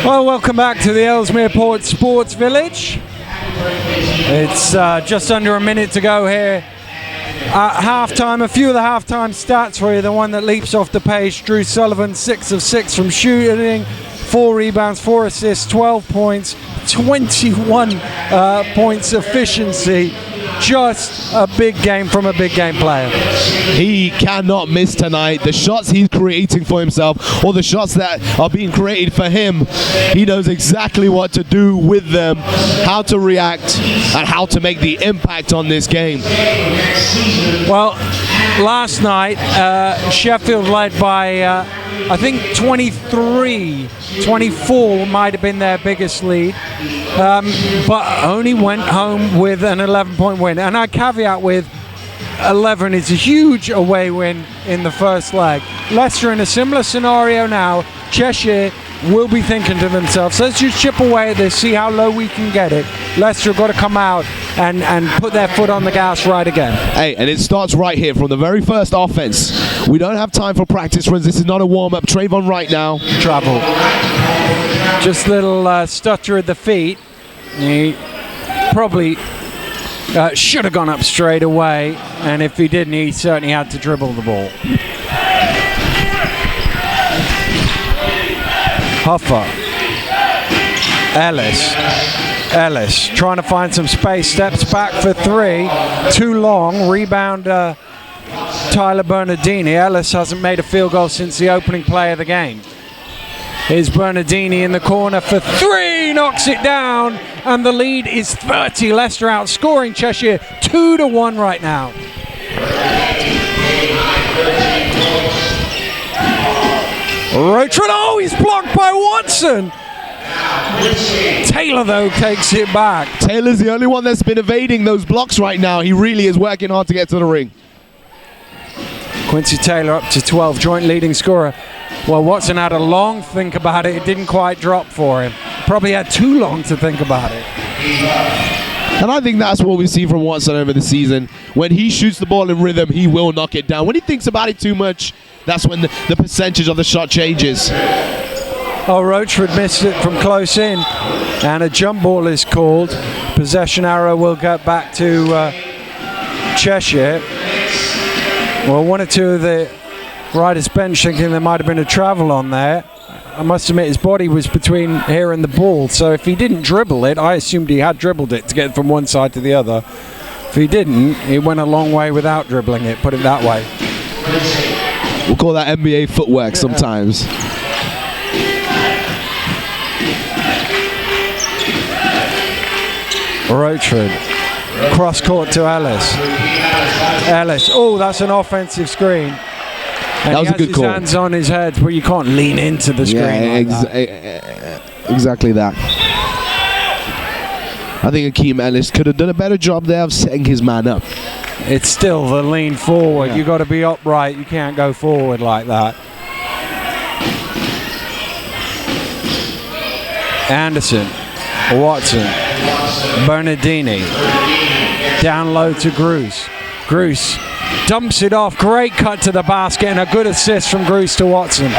Well, welcome back to the Ellesmere Port Sports Village. It's just under a minute to go here at halftime. A few of the halftime stats for you. The one that leaps off the page: Drew Sullivan, 6 of 6 from shooting, 4 rebounds, 4 assists, 12 points, 21 points efficiency. Just a big game from a big game player. He cannot miss tonight. The shots he's creating for himself, or the shots that are being created for him, he knows exactly what to do with them, how to react, and how to make the impact on this game. Well, last night, Sheffield led by, I think 23-24 might have been their biggest lead, but only went home with an 11-point win. And I caveat with 11 is a huge away win in the first leg. Leicester in a similar scenario now. Cheshire will be thinking to themselves, let's just chip away at this, see how low we can get it. Leicester have got to come out and put their foot on the gas right again. Hey, and it starts right here from the very first offense. We don't have time for practice runs. This is not a warm-up. Trayvon right now. Travel. Just a little stutter at the feet. He probably should have gone up straight away, and if he didn't, he certainly had to dribble the ball. Huffer. Ellis trying to find some space, steps back for 3, too long, rebound Tyler Bernardini. Ellis hasn't made a field goal since the opening play of the game. Here's Bernardini in the corner for 3, knocks it down, and the lead is 30. Leicester outscoring Cheshire 2-1 right now. Rotron, oh, he's blocked by Watson. Taylor, though, takes it back. Taylor's the only one that's been evading those blocks right now. He really is working hard to get to the ring. Quincy Taylor up to 12, joint leading scorer. Well, Watson had a long think about it. It didn't quite drop for him. Probably had too long to think about it. And I think that's what we see from Watson over the season. When he shoots the ball in rhythm, he will knock it down. When he thinks about it too much, that's when the percentage of the shot changes. Oh, Roachford missed it from close in, and a jump ball is called. Possession arrow will get back to Cheshire. Well, one or two of the riders bench thinking there might have been a travel on there. I must admit his body was between here and the ball, so if he didn't dribble it, I assumed he had dribbled it to get from one side to the other. If he didn't, he went a long way without dribbling it, put it that way. We'll call that NBA footwork sometimes. Roachford, cross court to Ellis. Oh, that's an offensive screen. And that was a good call. He has his hands on his head, but you can't lean into the screen exactly that. I think Akeem Ellis could have done a better job there of setting his man up. It's still the lean forward. You've got to be upright. You can't go forward like that. Anderson, Watson, Bernardini, down low to Gruce. Gruce dumps it off. Great cut to the basket and a good assist from Gruce to Watson.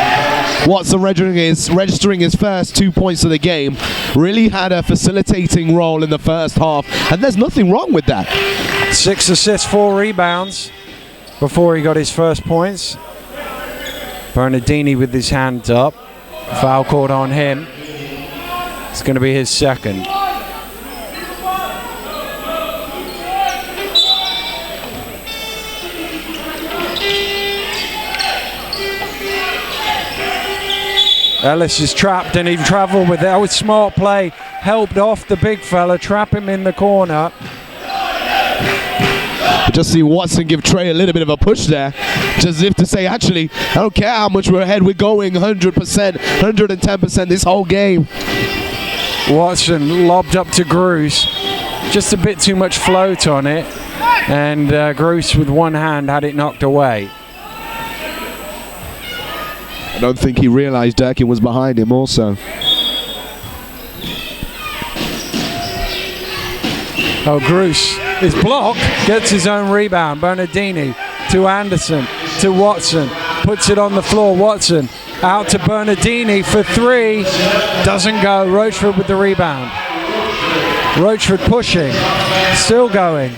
Watson registering his first 2 points of the game. Really had a facilitating role in the first half, and there's nothing wrong with that. 6 assists, 4 rebounds before he got his first points. Bernardini with his hand up. Foul called on him. It's going to be his second. Ellis is trapped and he travelled with it. That was smart play. Helped off the big fella, trap him in the corner. Just see Watson give Trey a little bit of a push there, just as if to say, actually, I don't care how much we're ahead, we're going 100%, 110% this whole game. Watson lobbed up to Gruce. Just a bit too much float on it. And Gruce with one hand had it knocked away. I don't think he realized Durkin was behind him also. Oh, Gruce is blocked, gets his own rebound. Bernardini to Anderson, to Watson, puts it on the floor. Watson out to Bernardini for 3, doesn't go. Roachford with the rebound. Roachford pushing, still going.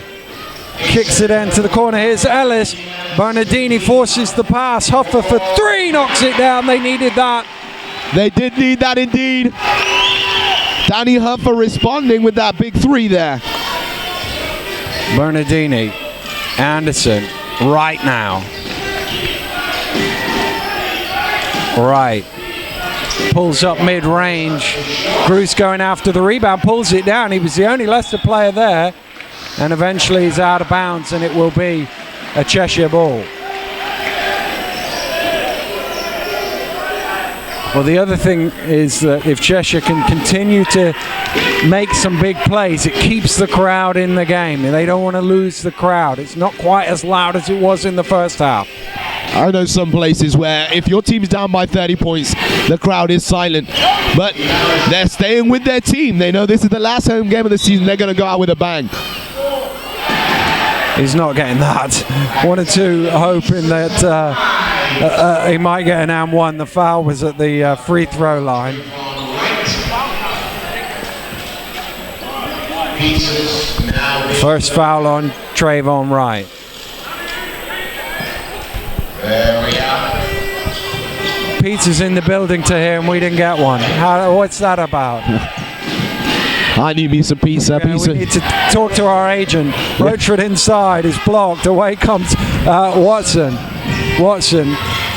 Kicks it into the corner. Here's Ellis. Bernardini forces the pass. Hoffa for 3, knocks it down. They needed that. They did need that indeed. Danny Hoffa responding with that big 3 there. Bernardini, Anderson, right now. Right. Pulls up mid-range. Bruce going after the rebound, pulls it down. He was the only Leicester player there. And eventually he's out of bounds, and it will be a Cheshire ball. Well, the other thing is that if Cheshire can continue to make some big plays, it keeps the crowd in the game. They don't want to lose the crowd. It's not quite as loud as it was in the first half. I know some places where if your team's down by 30 points, the crowd is silent. But they're staying with their team. They know this is the last home game of the season. They're going to go out with a bang. He's not getting that. 1 or 2 hoping that he might get an and 1. The foul was at the free throw line. First foul on Trayvon Wright. Pizza's in the building to here and we didn't get one. What's that about? I need me some pizza. Yeah, we need to talk to our agent. Roachford inside is blocked. Away comes Watson.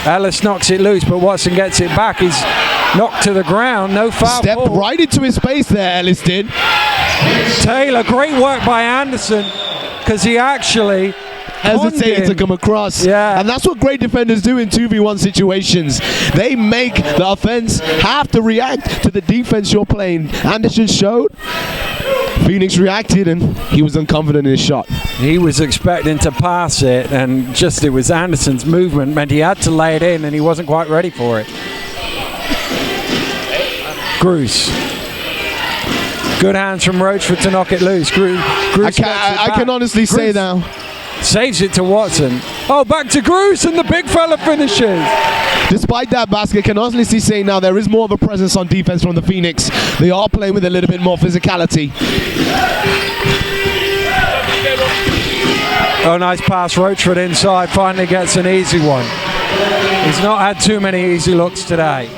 Ellis knocks it loose, but Watson gets it back. He's knocked to the ground. No foul. Stepped right into his space there, Ellis did. Taylor, great work by Anderson, because he actually hesitated to come across. Yeah. And that's what great defenders do in 2v1 situations. They make the offense have to react to the defense you're playing. Anderson showed. Phoenix reacted and he was unconfident in his shot. He was expecting to pass it, and just it was Anderson's movement meant he had to lay it in, and he wasn't quite ready for it. Bruce. Good hands from Roachford to knock it loose. I can honestly say now. Saves it to Watson. Oh, back to Bruce, and the big fella finishes. Despite that basket, can honestly say now there is more of a presence on defense from the Phoenix. They are playing with a little bit more physicality. Oh, nice pass. Roachford inside, finally gets an easy one. He's not had too many easy looks today.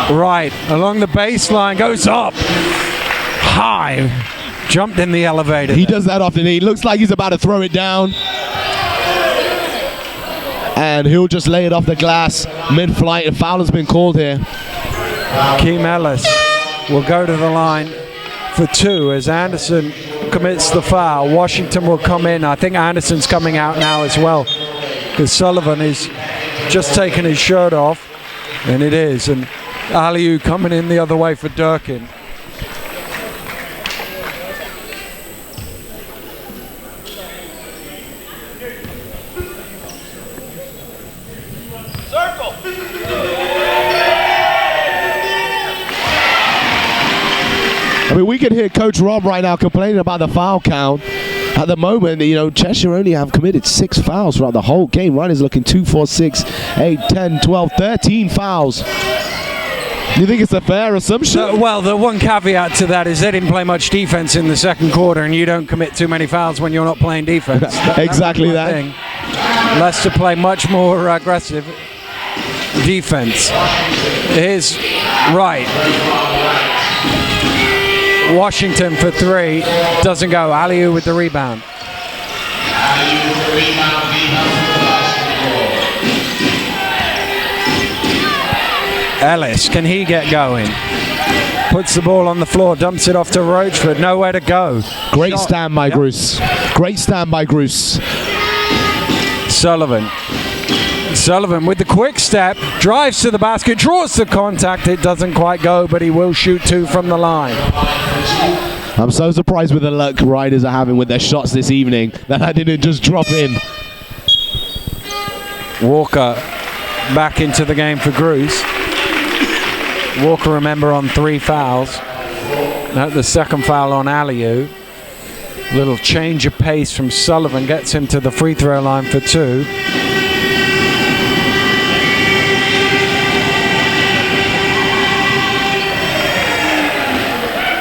Right, along the baseline, goes up high, jumped in the elevator. He does that often. He looks like he's about to throw it down, and he'll just lay it off the glass mid-flight. A foul has been called here. Keem Ellis will go to the line for 2 as Anderson commits the foul. Washington will come in. I think Anderson's coming out now as well, because Sullivan is just taking his shirt off. And it is, and Aliu coming in the other way for Durkin. Circle. I mean, we can hear Coach Rob right now complaining about the foul count. At the moment, you know, Cheshire only have committed 6 fouls throughout the whole game. Ryan is looking 2, 4, 6, 8, 10, 12, 13 fouls. Do you think it's a fair assumption? Well, the one caveat to that is they didn't play much defense in the second quarter, and you don't commit too many fouls when you're not playing defense. Exactly that. Thing. Leicester play much more aggressive defense. Here's Wright. Washington for 3, doesn't go. Aliu with the rebound. Ellis, can he get going? Puts the ball on the floor, dumps it off to Roachford, nowhere to go. Great stand by Bruce. Great stand by Bruce. Sullivan with the quick step, drives to the basket, draws the contact. It doesn't quite go, but he will shoot 2 from the line. I'm so surprised with the luck Riders are having with their shots this evening that I didn't just drop in. Walker back into the game for Bruce. Walker, remember, on 3 fouls. The second foul on Aliu. Little change of pace from Sullivan gets him to the free throw line for 2.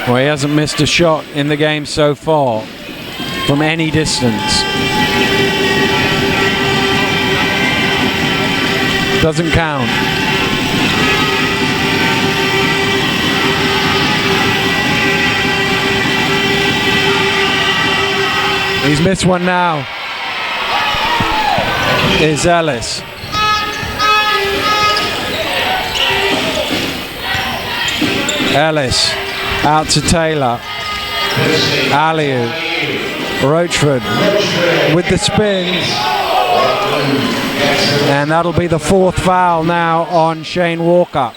Well, he hasn't missed a shot in the game so far from any distance. Doesn't count. He's missed one now. Is Ellis. Ellis out to Taylor. Aliu. Roachford with the spin. And that'll be the 4th foul now on Shane Walker.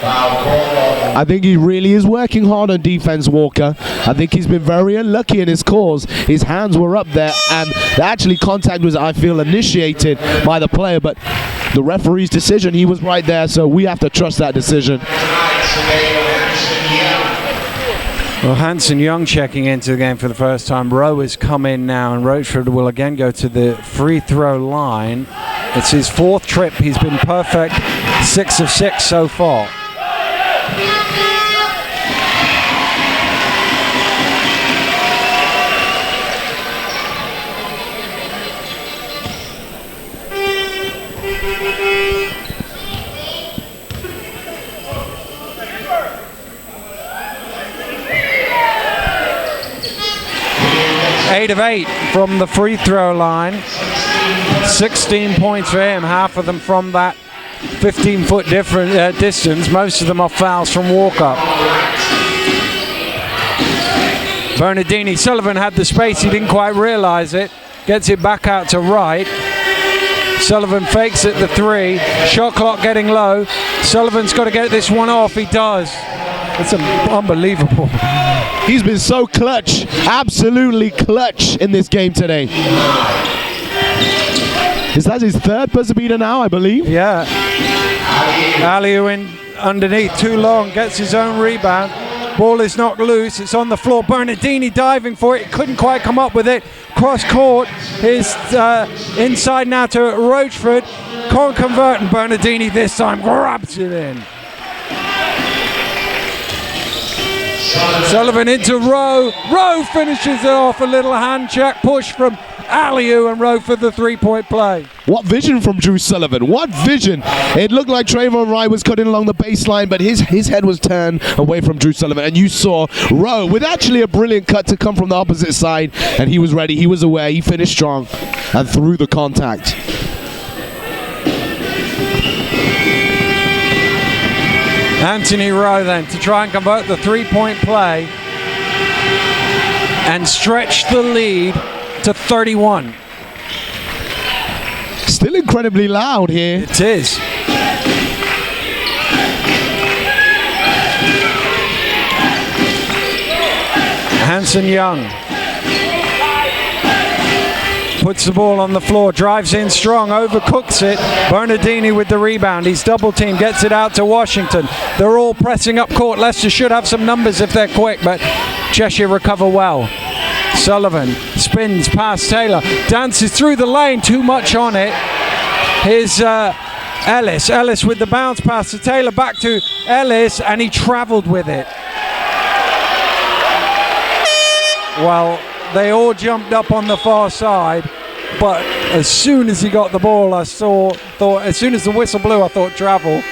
I think he really is working hard on defense, Walker. I think he's been very unlucky in his calls. His hands were up there, and actually contact was, I feel, initiated by the player, but the referee's decision, he was right there, so we have to trust that decision. Well, Hanson Young checking into the game for the first time. Rowe has come in now, and Roachford will again go to the free throw line. It's his 4th trip. He's been perfect, 6 of 6 so far. Eight of 8 from the free throw line. 16 points for him, half of them from that 15-foot distance. Most of them are fouls from Walker. Bernardini, Sullivan had the space, he didn't quite realize it. Gets it back out to right. Sullivan fakes at the 3. Shot clock getting low. Sullivan's got to get this one off. He does. It's unbelievable. He's been so clutch, absolutely clutch in this game today. Is that his 3rd buzzer beater now, I believe? Yeah. Aliu in underneath, too long, gets his own rebound. Ball is knocked loose, it's on the floor. Bernardini diving for it, couldn't quite come up with it. Cross court is inside now to Roachford. Can't convert, and Bernardini this time grabs it in. Sullivan into Rowe. Rowe finishes it off. A little hand check push from Aliu, and Rowe for the 3-point play. What vision from Drew Sullivan. What vision. It looked like Trayvon Wright was cutting along the baseline, but his head was turned away from Drew Sullivan. And you saw Rowe with actually a brilliant cut to come from the opposite side. And he was ready. He was aware. He finished strong and through the contact. Anthony Rowe then to try and convert the 3-point play and stretch the lead to 31. Still incredibly loud here. It is. Hanson Young puts the ball on the floor, drives in strong, overcooks it. Bernardini with the rebound. He's double teamed, gets it out to Washington. They're all pressing up court. Leicester should have some numbers if they're quick, but Cheshire recover well. Sullivan spins past Taylor, dances through the lane, too much on it. Here's Ellis. Ellis with the bounce pass to Taylor, back to Ellis, and he traveled with it. Well, they all jumped up on the far side, but as soon as he got the ball, as soon as the whistle blew, I thought travel.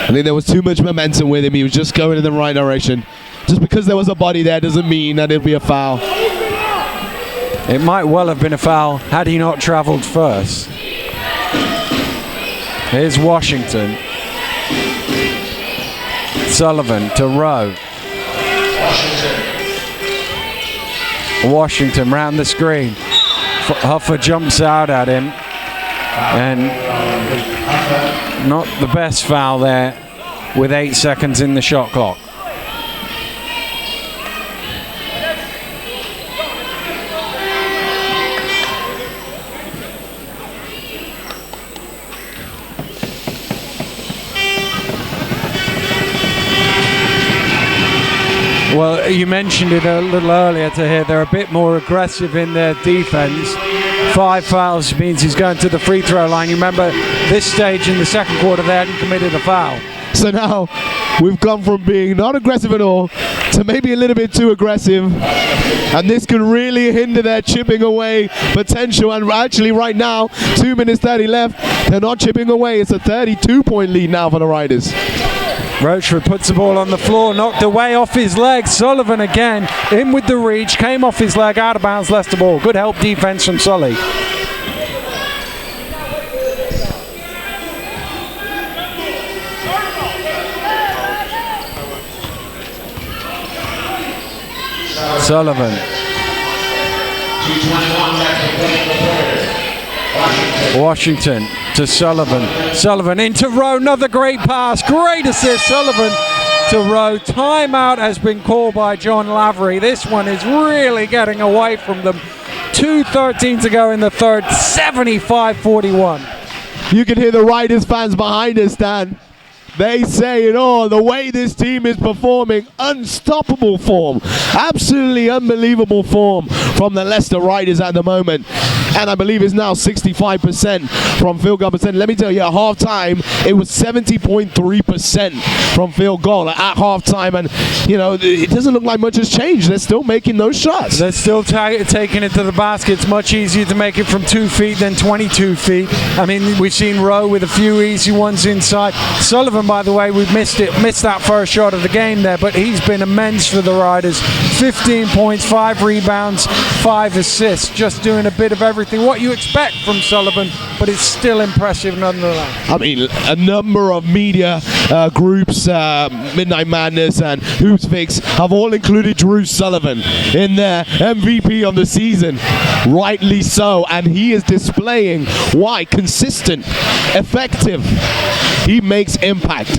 I think there was too much momentum with him. He was just going in the right direction. Just because there was a body there doesn't mean that it'll be a foul. It might well have been a foul had he not traveled first. Here's Washington. Sullivan to Rowe. Washington round the screen. Huffer jumps out at him, and not the best foul there with 8 seconds in the shot clock. Well, you mentioned it a little earlier to hear they're a bit more aggressive in their defense. 5 fouls means he's going to the free throw line. You remember this stage in the second quarter they hadn't committed a foul. So now we've gone from being not aggressive at all to maybe a little bit too aggressive. And this could really hinder their chipping away potential. And actually right now, 2 minutes 30 left, they're not chipping away. It's a 32-point lead now for the Riders. Rochford puts the ball on the floor, knocked away off his leg. Sullivan again, in with the reach, came off his leg, out of bounds, Leicester ball. Good help defense from Sully. Sullivan. Washington to Sullivan. Sullivan into Rowe, another great pass, great assist. Sullivan to Rowe. Timeout has been called by John Lavery. This one is really getting away from them. 2:13 to go in the third, 75-41. You can hear the Riders fans behind us, Dan. They say it all. The way this team is performing, unstoppable form. Absolutely unbelievable form from the Leicester Riders at the moment. And I believe it's now 65% from field goal percent. Let me tell you, at halftime, it was 70.3% from field goal at halftime. And, you know, it doesn't look like much has changed. They're still making those shots. They're still taking it to the basket. It's much easier to make it from 2 feet than 22 feet. I mean, we've seen Rowe with a few easy ones inside. Sullivan, by the way, we've missed that first shot of the game there, but he's been immense for the Riders. 15 points, 5 rebounds, 5 assists, just doing a bit of everything. What you expect from Sullivan, but it's still impressive nonetheless. I mean, a number of media groups, Midnight Madness and Hoops Fix, have all included Drew Sullivan in their MVP of the season. Rightly so, and he is displaying why consistent, effective. He makes impact.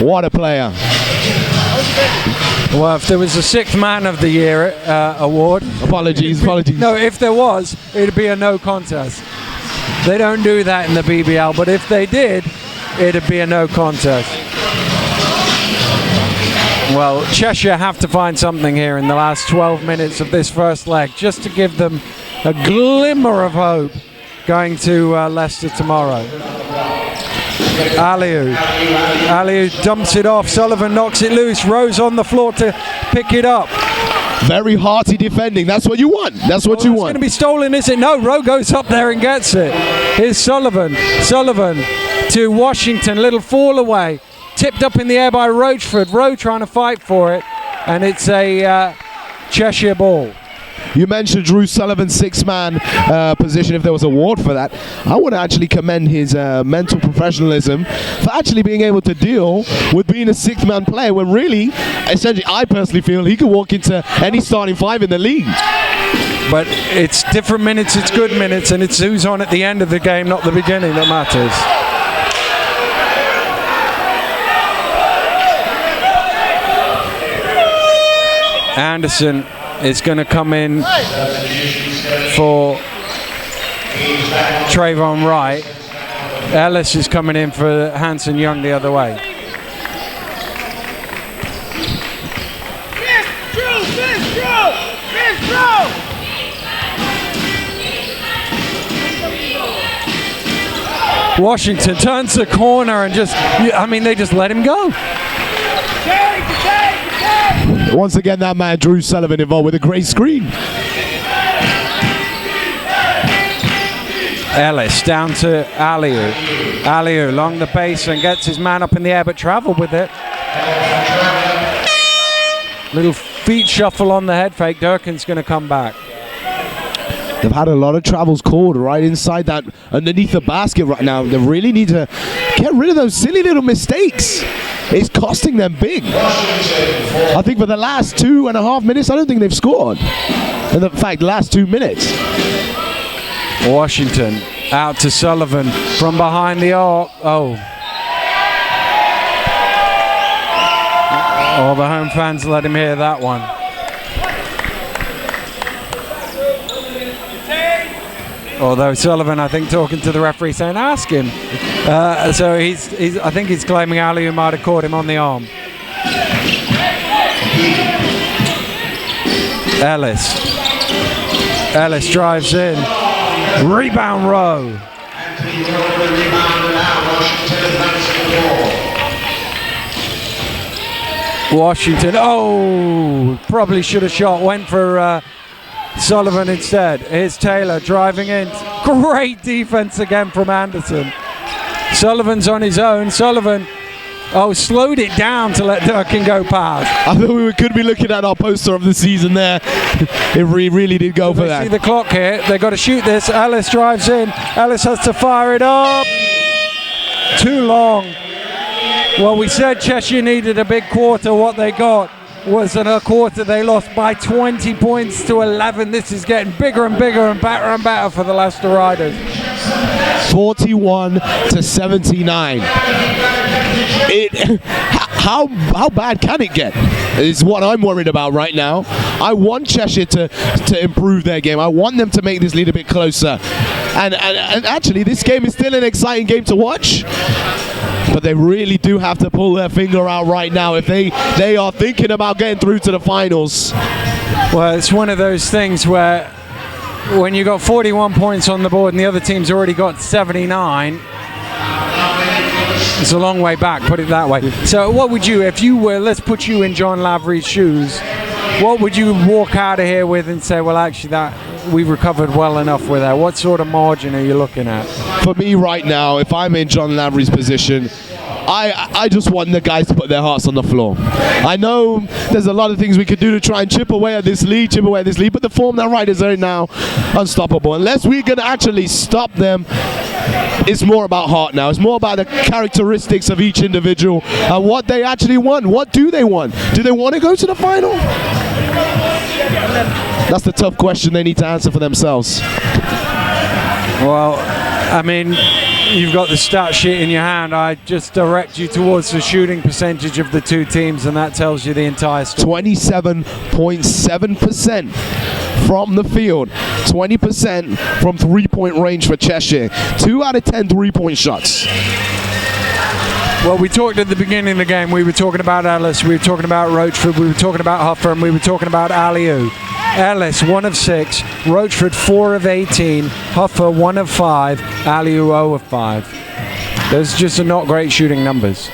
What a player. Well, if there was a 6th Man of the Year award... Apologies. No, if there was, it'd be a no contest. They don't do that in the BBL, but if they did, it'd be a no contest. Well, Cheshire have to find something here in the last 12 minutes of this first leg, just to give them a glimmer of hope going to Leicester tomorrow. Aliou dumps it off. Sullivan knocks it loose. Rowe's on the floor to pick it up. Very hearty defending. That's what you want. That's what you want. It's going to be stolen, is it? No, Rowe goes up there and gets it. Here's Sullivan. Sullivan to Washington. Little fall away. Tipped up in the air by Rochford. Rowe trying to fight for it. And it's a Cheshire ball. You mentioned Drew Sullivan's 6-man position. If there was an award for that, I would actually commend his mental professionalism for actually being able to deal with being a 6-man player when really, essentially, I personally feel he could walk into any starting 5 in the league. But it's different minutes, it's good minutes, and it's who's on at the end of the game, not the beginning, that matters. Anderson is going to come in for Trayvon Wright. Ellis is coming in for Hanson Young the other way. Washington turns the corner and they just let him go. Once again, that man, Drew Sullivan, involved with a great screen. Ellis down to Aliou. Aliou along the base and gets his man up in the air, but travelled with it. Little feet shuffle on the head fake. Durkin's going to come back. They've had a lot of travels called right inside that, underneath the basket right now. They really need to get rid of those silly little mistakes. It's costing them big. I think for the last 2.5 minutes, I don't think they've scored. In fact, the last 2 minutes. Washington out to Sullivan from behind the arc. Oh, the home fans let him hear that one. Although Sullivan, I think, talking to the referee saying, ask him. So I think he's claiming Aliou might have caught him on the arm. Ellis drives in. Rebound Rowe. Washington, oh, probably should have shot, went for Sullivan instead. Here's Taylor driving in. Great defense again from Anderson. Sullivan's on his own. Sullivan, slowed it down to let Durkin go past. I thought we could be looking at our poster of the season there. It really did go for that. See the clock here. They've got to shoot this. Ellis drives in. Ellis has to fire it up. Too long. Well, we said Cheshire needed a big quarter. What they got was in a quarter they lost by 20 points to 11. This is getting bigger and bigger and better for the Leicester Riders. 41-79. How bad can it get is what I'm worried about right now. I want Cheshire to improve their game. I want them to make this lead a bit closer. And actually, this game is still an exciting game to watch. But they really do have to pull their finger out right now if they are thinking about getting through to the finals. Well, it's one of those things where when you got 41 points on the board and the other team's already got 79, it's a long way back, put it that way. So what would you, if you were, let's put you in John Lavery's shoes, what would you walk out of here with and say, well, actually, that we recovered well enough with that? What sort of margin are you looking at? For me right now, if I'm in John Lavery's position, I just want the guys to put their hearts on the floor. I know there's a lot of things we could do to try and chip away at this lead, but the form that Riders are in now, unstoppable. Unless we're going to actually stop them, it's more about heart now. It's more about the characteristics of each individual and what they actually want. What do they want? Do they want to go to the final? That's the tough question they need to answer for themselves. Well, I mean, you've got the stat sheet in your hand. I just direct you towards the shooting percentage of the two teams, and that tells you the entire story. 27.7% from the field, 20% from three-point range for Cheshire. 2 out of 10 three-point shots. Well, we talked at the beginning of the game. We were talking about Ellis, we were talking about Roachford, we were talking about Huffer, and we were talking about Aliou. Ellis, 1 of 6. Roachford, 4 of 18. Huffer, 1 of 5. Aliou, 0 of 5. Those just are not great shooting numbers.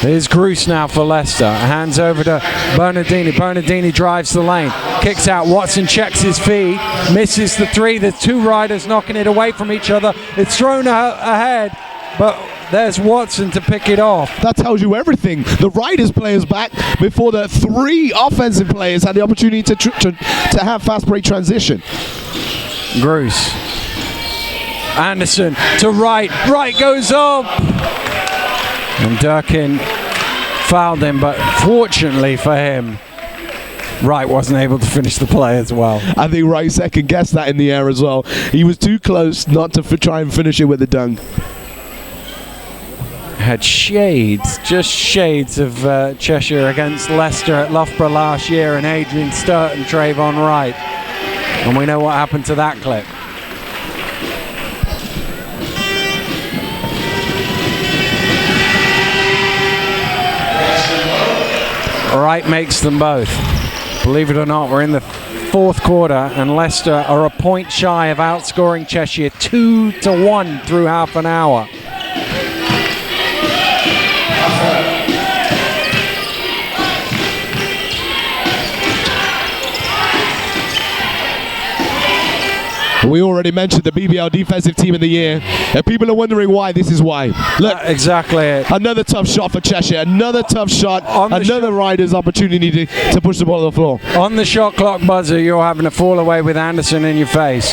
Here's Gruce now for Leicester. Hands over to Bernardini. Bernardini drives the lane. Kicks out. Watson checks his feet. Misses the 3. There's 2 Riders knocking it away from each other. It's thrown ahead, but there's Watson to pick it off. That tells you everything. The Riders players back before the 3 offensive players had the opportunity to have fast break transition. Gruce. Anderson to Wright. Wright goes up. And Durkin fouled him, but fortunately for him, Wright wasn't able to finish the play as well. I think Wright second guessed that in the air as well. He was too close not to try and finish it with a dunk. Had shades, just shades of Cheshire against Leicester at Loughborough last year, and Adrian Sturt and Trayvon Wright. And we know what happened to that clip. Wright makes them both. Believe it or not, we're in the 4th quarter, and Leicester are a point shy of outscoring Cheshire 2-1 through half an hour. We already mentioned the BBL Defensive Team of the Year, and people are wondering why. This is why. Look, exactly it. Another tough shot for Cheshire. Another tough shot. Another Riders' opportunity to push the ball on the floor. On the shot clock buzzer, you're having to fall away with Anderson in your face.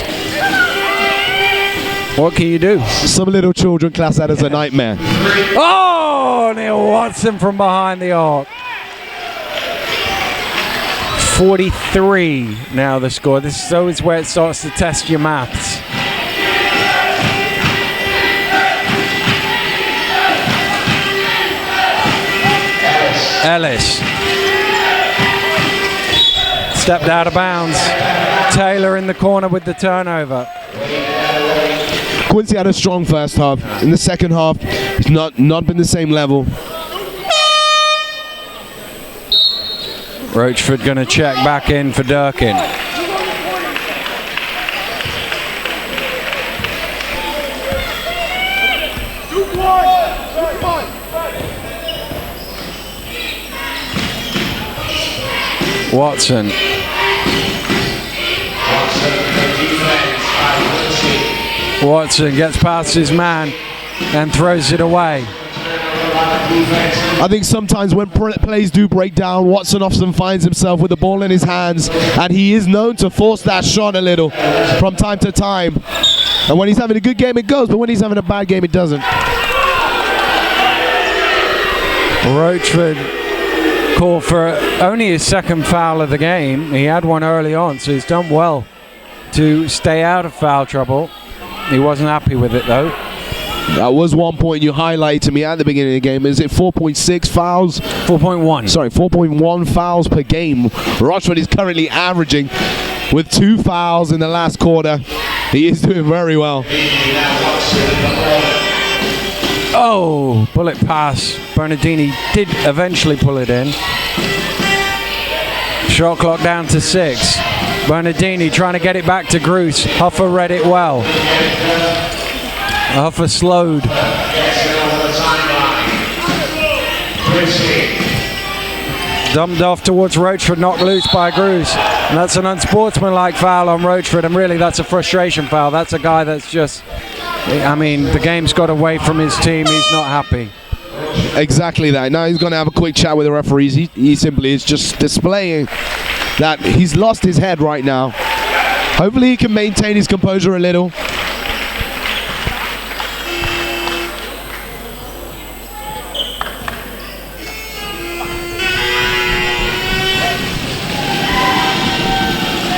What can you do? Some little children class that as a nightmare. Oh, Neil Watson from behind the arc. 43 now the score. This is always where it starts to test your maths. Ellis. Stepped out of bounds. Taylor in the corner with the turnover. Quincy had a strong first half. In the second half, it's not been the same level. Roachford going to check back in for Durkin. Watson. Watson gets past his man and throws it away. I think sometimes when plays do break down, Watson often finds himself with the ball in his hands, and he is known to force that shot a little from time to time. And when he's having a good game, it goes, but when he's having a bad game, it doesn't. Roachford called for only his second foul of the game. He had one early on, so he's done well to stay out of foul trouble. He wasn't happy with it, though. That was one point you highlighted to me at the beginning of the game. Is it 4.6 fouls? 4.1. Sorry, 4.1 fouls per game. Rochford is currently averaging with 2 fouls in the last quarter. He is doing very well. Oh, bullet pass. Bernardini did eventually pull it in. Shot clock down to 6. Bernardini trying to get it back to Gruce. Huffer read it well. Huffer slowed. Dumped off towards Roachford, knocked loose by Gruce. And that's an unsportsmanlike foul on Roachford, and really that's a frustration foul. That's a guy that's just, I mean, the game's got away from his team. He's not happy. Exactly that. Now he's going to have a quick chat with the referees. He simply is just displaying that he's lost his head right now. Hopefully he can maintain his composure a little.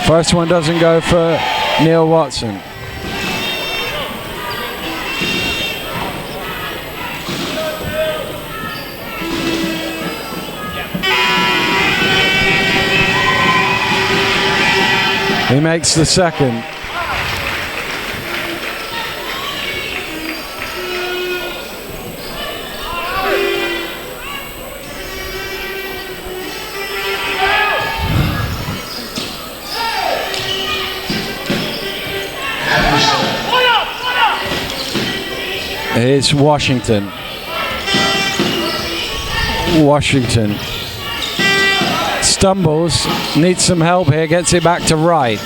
First one doesn't go for Neil Watson. He makes the second. Here's Washington. Washington stumbles, needs some help here, gets it back to Wright.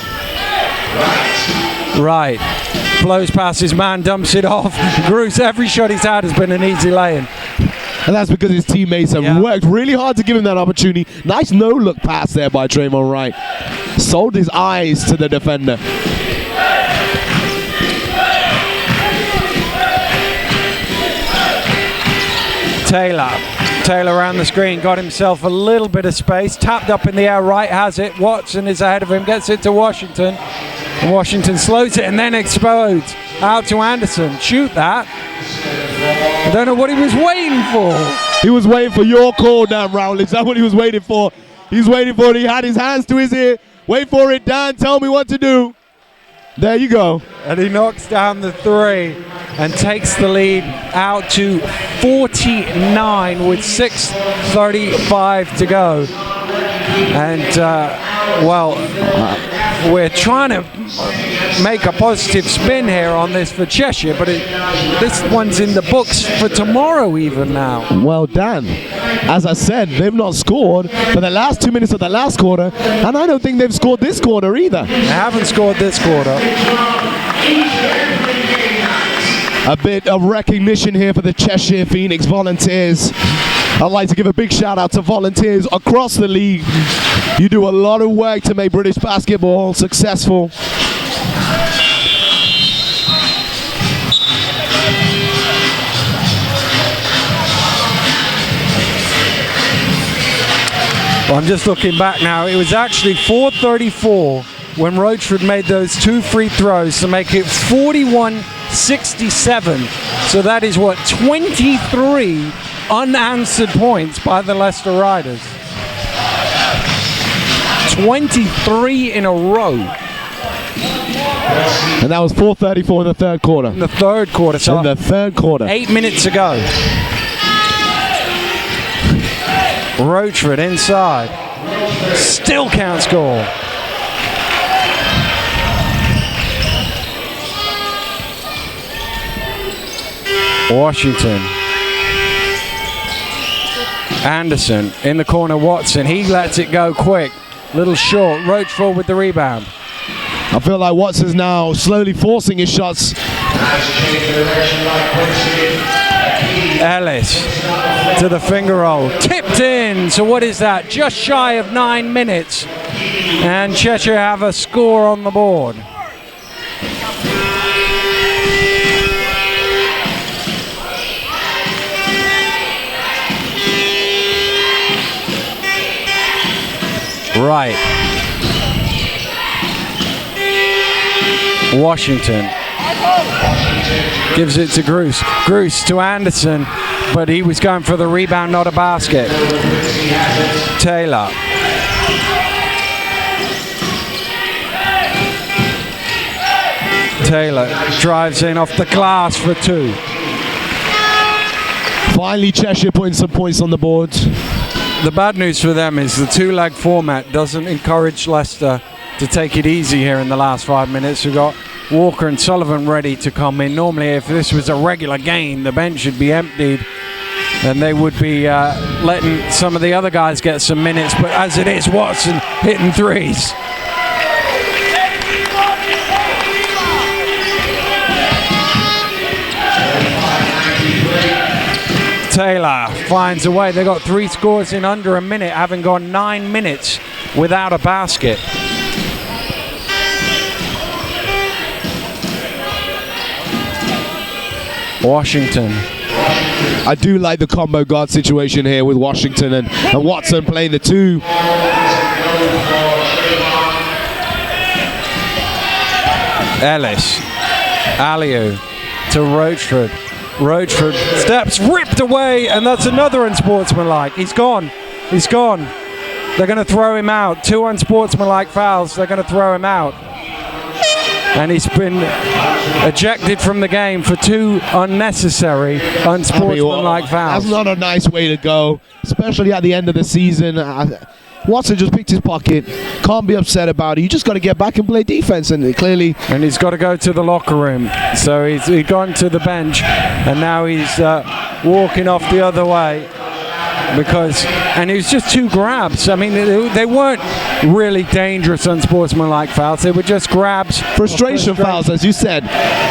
Wright blows past his man, dumps it off. Gruce, every shot he's had has been an easy lay-in. And that's because his teammates have worked really hard to give him that opportunity. Nice no-look pass there by Draymond Wright. Sold his eyes to the defender. Taylor around the screen, got himself a little bit of space, tapped up in the air, Wright has it, Watson is ahead of him, gets it to Washington. Washington slows it and then explodes out to Anderson. Shoot that. I don't know what he was waiting for. He was waiting for your call, Dan Rowley. That's what he was waiting for. He's waiting for it. He had his hands to his ear. Wait for it, Dan. Tell me what to do. There you go. And he knocks down the 3 and takes the lead out to 49 with 6:35 to go. And, we're trying to make a positive spin here on this for Cheshire, but this one's in the books for tomorrow even now. Well, Dan, as I said, they've not scored for the last 2 minutes of the last quarter, and I don't think they've scored this quarter either. They haven't scored this quarter. A bit of recognition here for the Cheshire Phoenix Volunteers. I'd like to give a big shout out to volunteers across the league. You do a lot of work to make British basketball successful. Well, I'm just looking back now. It was actually 4:34 when Roachford made those 2 free throws to make it 41-67. So that is what, 23 unanswered points by the Leicester Riders. 23 in a row. And that was 4:34 in the third quarter. In the third quarter. So in the third quarter. 8 minutes ago. Roachford inside. Still can't score. Washington. Anderson in the corner, Watson. He lets it go quick. Little short. Roachford with the rebound. I feel like Watson's now slowly forcing his shots. Ellis to the finger roll. Tipped in. So what is that? Just shy of 9 minutes. And Cheshire have a score on the board. Right. Washington gives it to Gruce. Gruce to Anderson, but he was going for the rebound, not a basket. Taylor. Taylor drives in off the glass for 2. Finally, Cheshire putting some points on the board. The bad news for them is the 2-leg format doesn't encourage Leicester to take it easy here in the last 5 minutes. We've got Walker and Sullivan ready to come in. Normally, if this was a regular game, the bench should be emptied and they would be letting some of the other guys get some minutes. But as it is, Watson hitting threes. Taylor finds a way. They got 3 scores in under a minute, having gone 9 minutes without a basket. Washington. I do like the combo guard situation here with Washington and Watson playing the 2. Ellis. Aliu to Roachford. Roachford steps, ripped away, and that's another unsportsmanlike. He's gone. He's gone. They're going to throw him out. 2 unsportsmanlike fouls. They're going to throw him out. And he's been ejected from the game for 2 unnecessary unsportsmanlike fouls. That's not a nice way to go, especially at the end of the season. Watson just picked his pocket. Can't be upset about it. You just got to get back and play defense, and clearly. And he's got to go to the locker room. So he's gone to the bench, and now he's walking off the other way and it was just 2 grabs. I mean, they weren't really dangerous unsportsmanlike fouls. They were just grabs. Frustration fouls, as you said.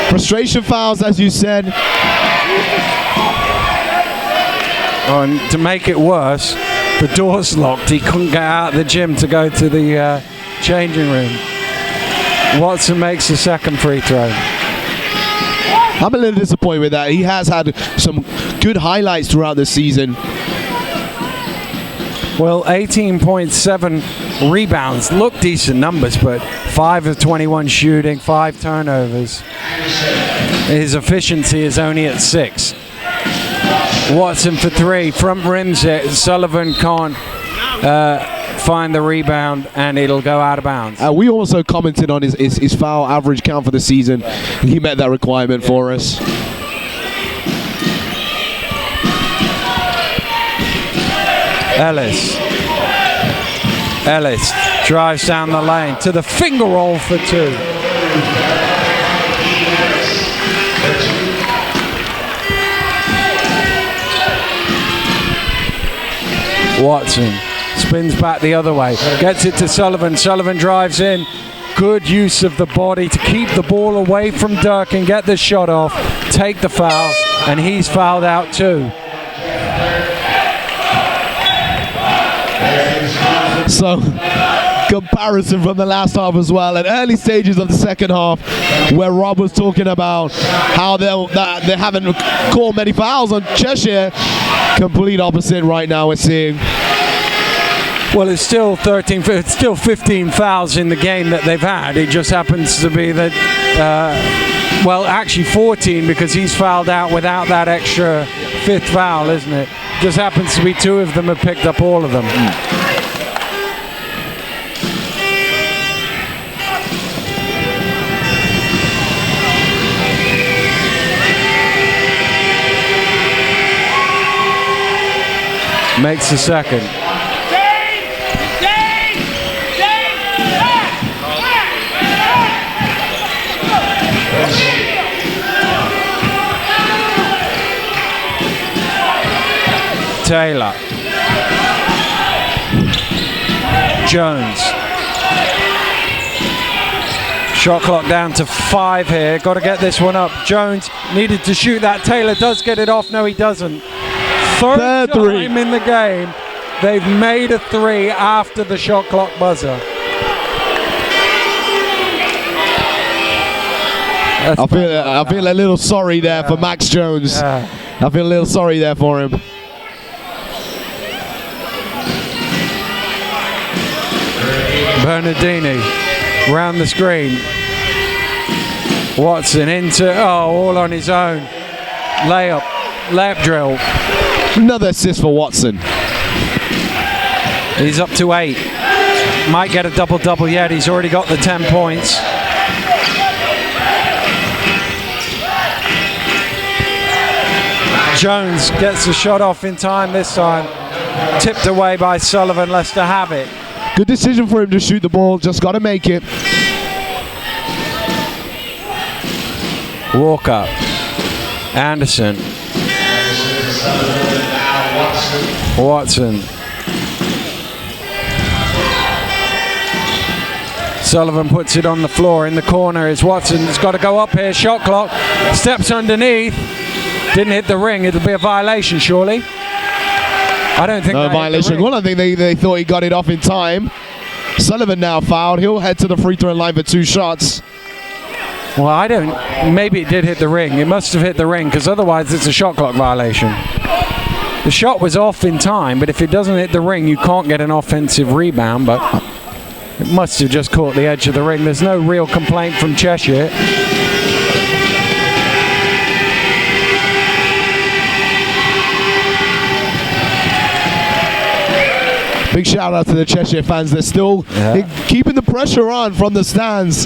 Frustration fouls, as you said. And to make it worse, the door's locked. He couldn't get out of the gym to go to the changing room. Watson makes the second free throw. I'm a little disappointed with that. He has had some good highlights throughout the season. Well, 18.7 rebounds. Look decent numbers, but 5 of 21 shooting, 5 turnovers. His efficiency is only at 6. Watson for 3, front rims it. Sullivan can't find the rebound, and it'll go out of bounds. We also commented on his foul average count for the season. He met that requirement for us. Ellis drives down the lane to the finger roll for 2. Watson spins back the other way, gets it to Sullivan. Sullivan drives in. Good use of the body to keep the ball away from Dirk and get the shot off, take the foul, and he's fouled out too. So, comparison from the last half as well, at early stages of the second half, where Rob was talking about how they haven't called many fouls on Cheshire. Complete opposite right now we're seeing. Well, it's still 15 fouls in the game that they've had. It just happens to be that, well, actually 14, because he's fouled out without that extra 5th foul, isn't it? Just happens to be 2 of them have picked up all of them. Makes the second. Taylor. Jones. Shot clock down to 5 here. Got to get this one up. Jones needed to shoot that. Taylor does get it off. No, he doesn't. Third time in the game, they've made a 3 after the shot clock buzzer. I feel a little sorry there for Max Jones. I feel a little sorry there for him. Bernardini round the screen. Watson into, all on his own. Layup drill. Another assist for Watson. He's up to 8. Might get a double-double yet. He's already got the 10 points. Jones gets the shot off in time this time. Tipped away by Sullivan. Leicester have it. Good decision for him to shoot the ball. Just got to make it. Walker. Anderson. Watson. Sullivan puts it on the floor. In the corner is Watson. It's got to go up here. Shot clock. Steps underneath. Didn't hit the ring. It'll be a violation, surely. I don't think no violation. Well, I think they thought he got it off in time. Sullivan now fouled. He'll head to the free throw line for 2 shots. Well, I don't. Maybe it did hit the ring. It must have hit the ring because otherwise it's a shot clock violation. The shot was off in time, but if it doesn't hit the ring, you can't get an offensive rebound. But it must have just caught the edge of the ring. There's no real complaint from Cheshire. Big shout out to the Cheshire fans. They're still keeping the pressure on from the stands.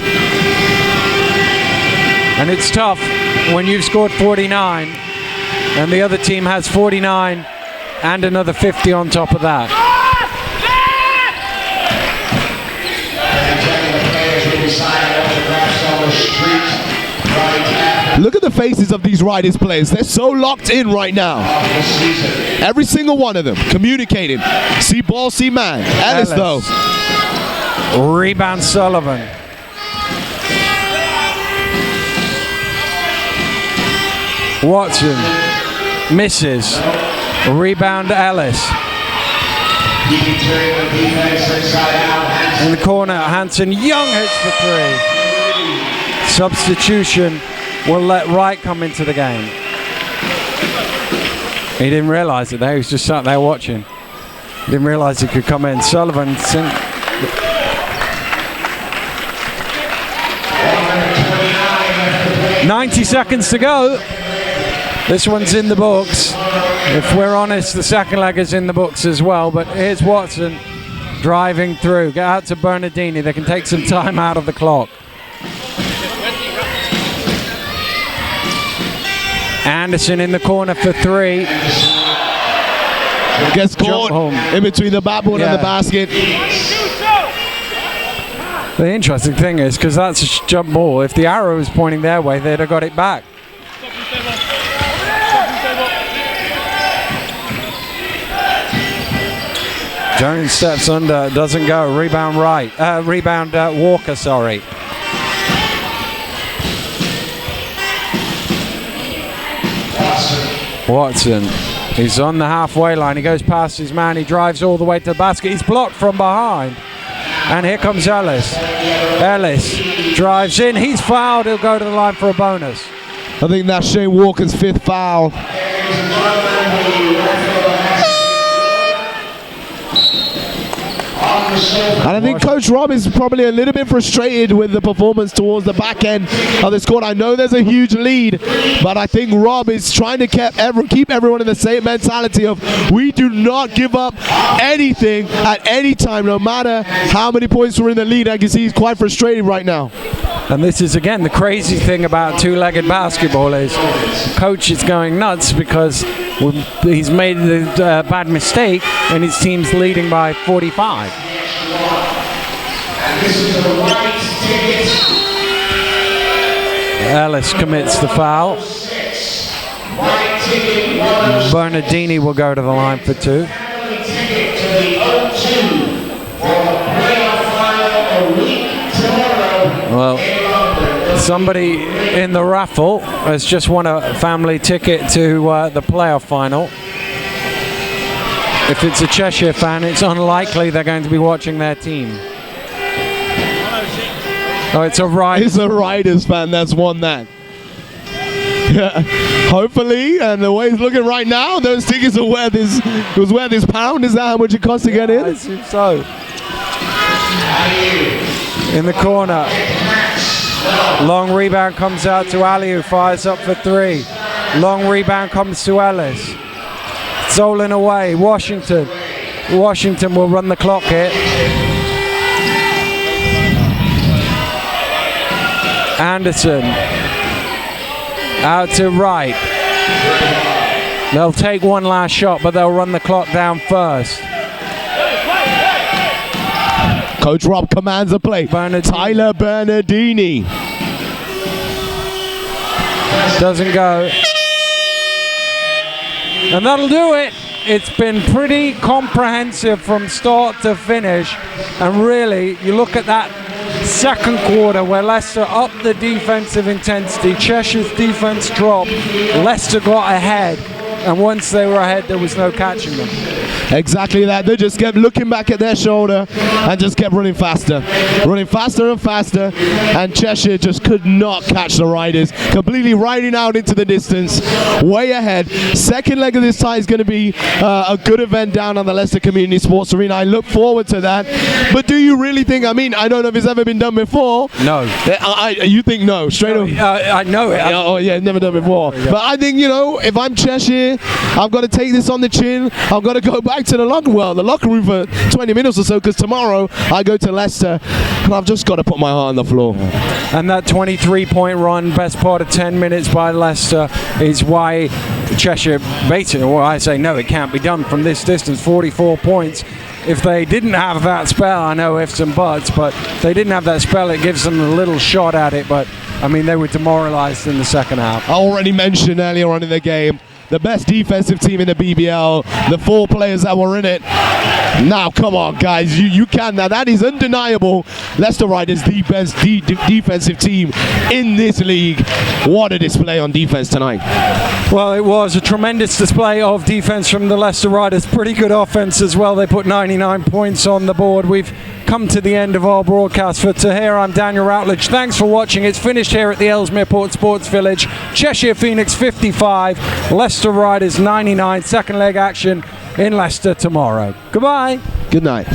And it's tough when you've scored 49 and the other team has 49 and another 50 on top of that. Look at the faces of these Riders players. They're so locked in right now. Every single one of them communicating. See ball, see man. Ellis though. Rebound Sullivan. Watson misses. Rebound Ellis. In the corner, Hanson Young hits for 3. Substitution will let Wright come into the game. He didn't realise it though, he was just sat there watching. He didn't realise he could come in. Sullivan 90 seconds to go. This one's in the books. If we're honest, the second leg is in the books as well, but here's Watson driving through. Get out to Bernardini, they can take some time out of the clock. Anderson in the corner for 3. Gets caught in between the backboard and the basket. The interesting thing is, because that's a jump ball, if the arrow was pointing their way, they'd have got it back. Jones steps under, doesn't go. Rebound Wright. Rebound Walker, sorry. Watson. He's on the halfway line. He goes past his man. He drives all the way to the basket. He's blocked from behind. And here comes Ellis. Ellis drives in. He's fouled. He'll go to the line for a bonus. I think that's Shane Walker's 5th foul. And I think Coach Rob is probably a little bit frustrated with the performance towards the back end of this court. I know there's a huge lead, but I think Rob is trying to keep everyone in the same mentality of we do not give up anything at any time, no matter how many points we're in the lead. I can see he's quite frustrated right now. And this is, again, the crazy thing about two-legged basketball is coach is going nuts because he's made a bad mistake and his team's leading by 45. Ellis commits the foul. Bernardini will go to the line for 2. Well, somebody in the raffle has just won a family ticket to the playoff final. If it's a Cheshire fan, it's unlikely they're going to be watching their team. Oh, it's a Riders. It's a Riders fan that's won that. Hopefully, and the way it's looking right now, those tickets are worth this pound. Is that how much it costs to get in? I assume so. In the corner. Long rebound comes out to Ali, who fires up for 3. Long rebound comes to Ellis. Zolan away. Washington. Washington will run the clock here. Anderson. Out to right. They'll take one last shot, but they'll run the clock down first. Coach Rob commands a play. Tyler Bernardini. Doesn't go. And that'll do it. It's been pretty comprehensive from start to finish. And really, you look at that second quarter where Leicester upped the defensive intensity. Cheshire's defense dropped. Leicester got ahead. And once they were ahead, there was no catching them. Exactly that. They just kept looking back at their shoulder and just kept running faster and faster, and Cheshire just could not catch the Riders, completely riding out into the distance, way ahead. Second leg of this tie is going to be a good event down on the Leicester Community Sports Arena. I look forward to that. But do you really think, I mean, I don't know if it's ever been done before. No. You think no, straight up? I know it. Oh yeah, never done before. Yeah. But I think, you know, if I'm Cheshire, I've got to take this on the chin. I've got to go back to the locker room for 20 minutes or so, because tomorrow I go to Leicester and I've just got to put my heart on the floor. And that 23-point run, best part of 10 minutes by Leicester, is why Cheshire basically, well, I say no, it can't be done from this distance. 44 points. If they didn't have that spell, I know ifs and buts, but if they didn't have that spell, it gives them a little shot at it. But I mean, they were demoralized in the second half. I already mentioned earlier on in the game, the best defensive team in the BBL, the 4 players that were in it. Now, come on, guys, you can. Now, that is undeniable. Leicester Riders, the best defensive team in this league. What a display on defense tonight. Well, it was a tremendous display of defense from the Leicester Riders. Pretty good offense as well. They put 99 points on the board. We've come to the end of our broadcast. For Tahir, I'm Daniel Routledge. Thanks for watching. It's finished here at the Ellesmere Port Sports Village. Cheshire Phoenix 55, Leicester Riders 99. Second leg action in Leicester tomorrow. Goodbye. Good night.